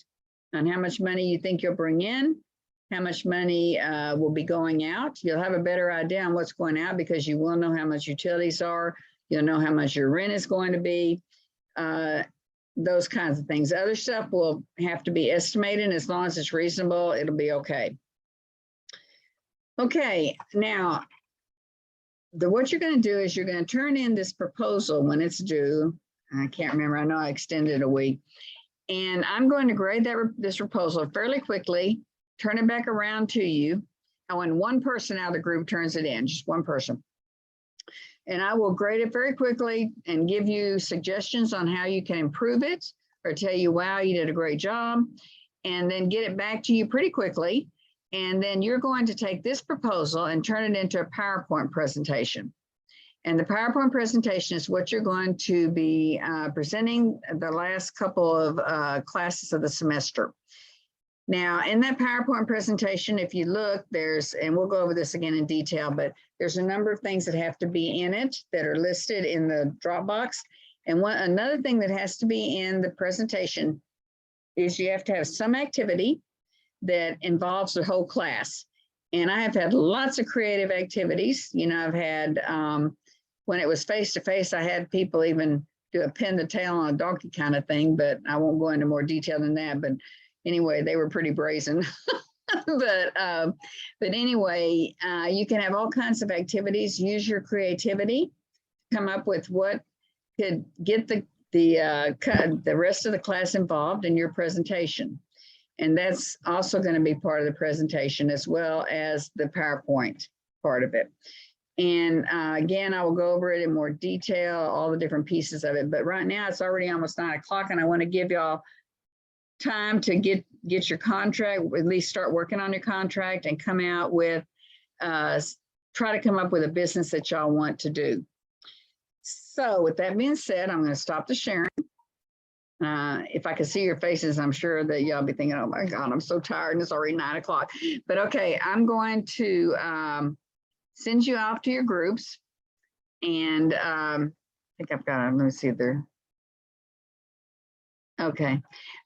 on how much money you think you'll bring in, how much money will be going out. You'll have a better idea on what's going out because you will know how much utilities are. You'll know how much your rent is going to be, those kinds of things. Other stuff will have to be estimated. As long as it's reasonable, it'll be okay. Okay, now, what you're going to do is you're going to turn in this proposal when it's due. I can't remember. I know I extended a week. And I'm going to grade this proposal fairly quickly, turn it back around to you. And when one person out of the group turns it in, just one person. And I will grade it very quickly and give you suggestions on how you can improve it or tell you, wow, you did a great job. And then get it back to you pretty quickly. And then you're going to take this proposal and turn it into a PowerPoint presentation. And the PowerPoint presentation is what you're going to be presenting the last couple of classes of the semester. Now, in that PowerPoint presentation, if you look, and we'll go over this again in detail, but there's a number of things that have to be in it that are listed in the Dropbox. And another thing that has to be in the presentation is you have to have some activity that involves the whole class. And I have had lots of creative activities. You know, I've had, when it was face-to-face, I had people even do a pin the tail on a donkey kind of thing, but I won't go into more detail than that. But anyway, they were pretty brazen. but anyway, you can have all kinds of activities. Use your creativity, come up with what could get the rest of the class involved in your presentation. And that's also going to be part of the presentation as well as the PowerPoint part of it. And again, I will go over it in more detail, all the different pieces of it. But right now it's already almost 9 o'clock and I want to give y'all time to get your contract, at least start working on your contract and come out with, try to come up with a business that y'all want to do. So with that being said, I'm going to stop the sharing. If I could see your faces, I'm sure that y'all be thinking, oh my God, I'm so tired and it's already 9 o'clock. But okay, I'm going to send you off to your groups. And I think I've got them. Let me see if they're, okay.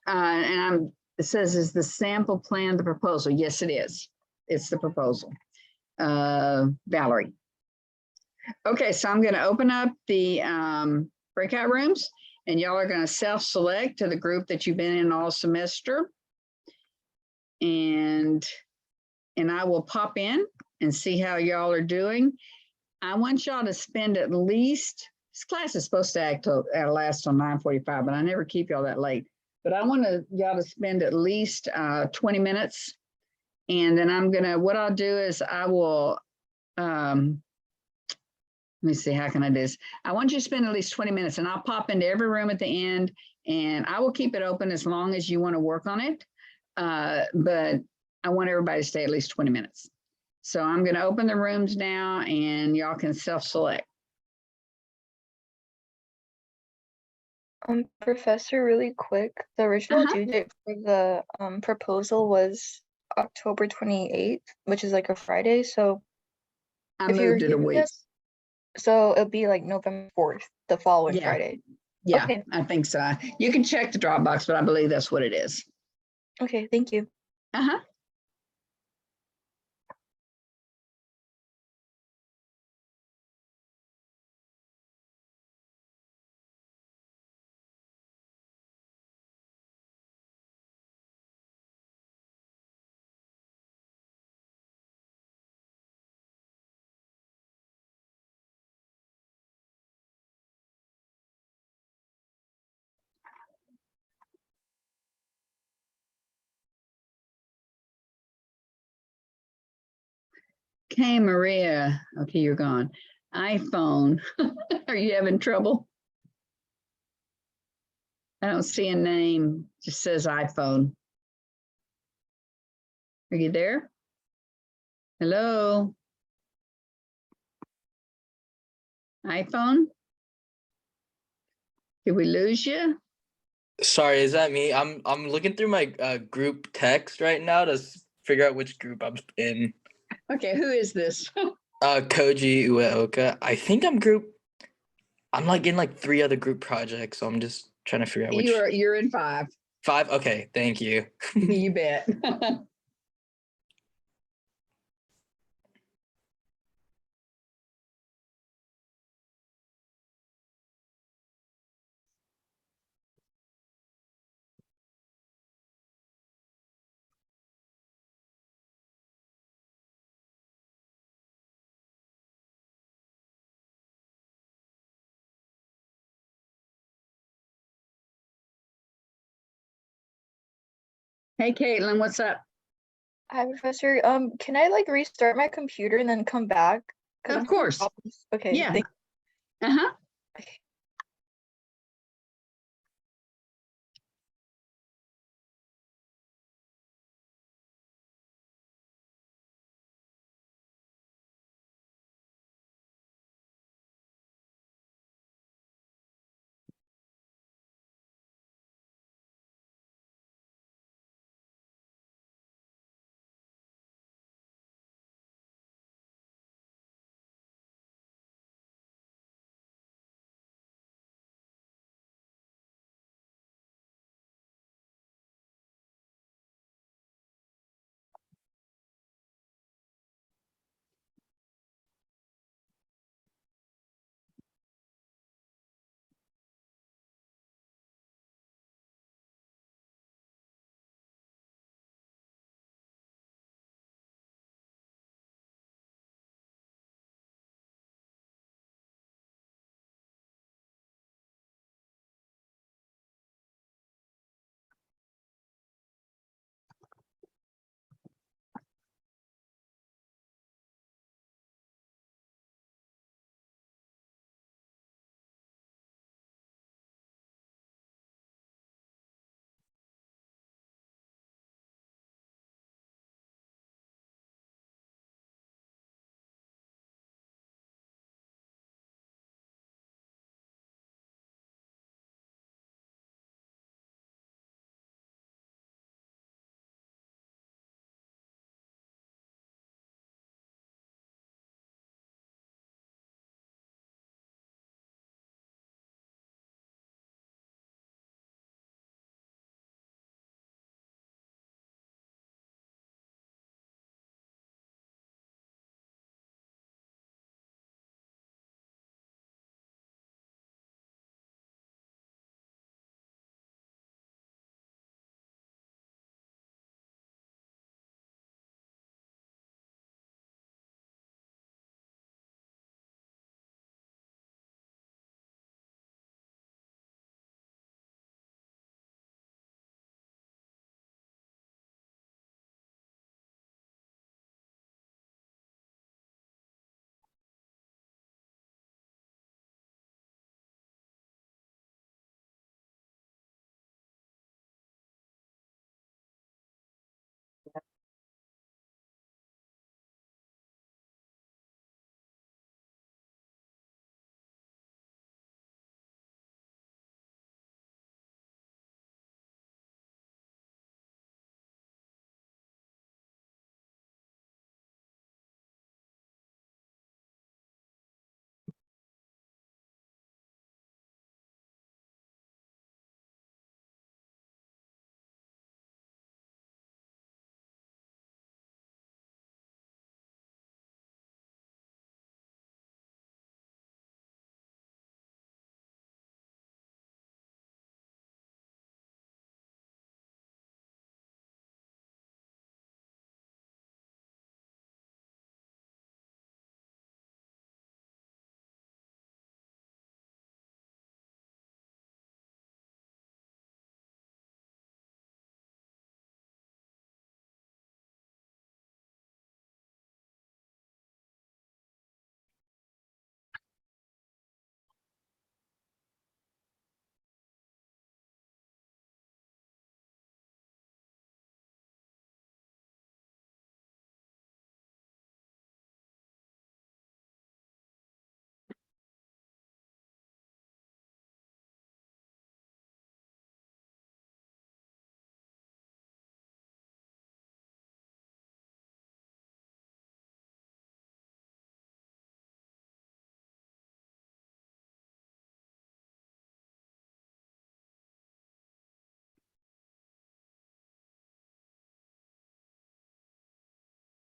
And it says, is the sample plan the proposal? Yes, it is. It's the proposal. Valerie. Okay, so I'm going to open up the breakout rooms. And y'all are going to self-select to the group that you've been in all semester. And I will pop in and see how y'all are doing. I want y'all to spend at least, this class is supposed to last till 9:45, but I never keep y'all that late. But I want y'all to spend at least 20 minutes. And then what I'll do is I will, let me see, how can I do this? I want you to spend at least 20 minutes and I'll pop into every room at the end and I will keep it open as long as you want to work on it. But I want everybody to stay at least 20 minutes. So I'm going to open the rooms now and y'all can self-select. Professor, really quick, the original due date for the proposal was October 28th, which is like a Friday. So I moved it a week. So it'll be like November 4th, the following Friday. Yeah, okay. I think so. You can check the Dropbox, but I believe that's what it is. Okay, thank you. Uh-huh. Okay, Maria. Okay, you're gone. iPhone. Are you having trouble? I don't see a name. It just says iPhone. Are you there? Hello? iPhone? Did we lose you? Sorry, is that me? I'm looking through my group text right now to figure out which group I'm in. Okay, who is this? Koji Ueoka. I think I'm like in like 3 other group projects, so I'm just trying to figure out which You're in 5. 5. Okay, thank you. You bet. Hey, Caitlin, what's up? Hi, Professor. Can I like restart my computer and then come back? 'Cause Of I'm having course. problems. Okay, Yeah. thank Uh-huh. okay.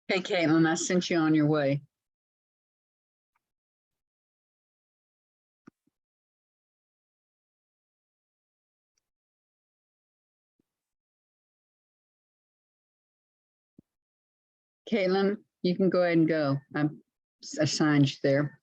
Hey, Caitlin, I sent you on your way. Caitlin, you can go ahead and go. I'm assigned you there.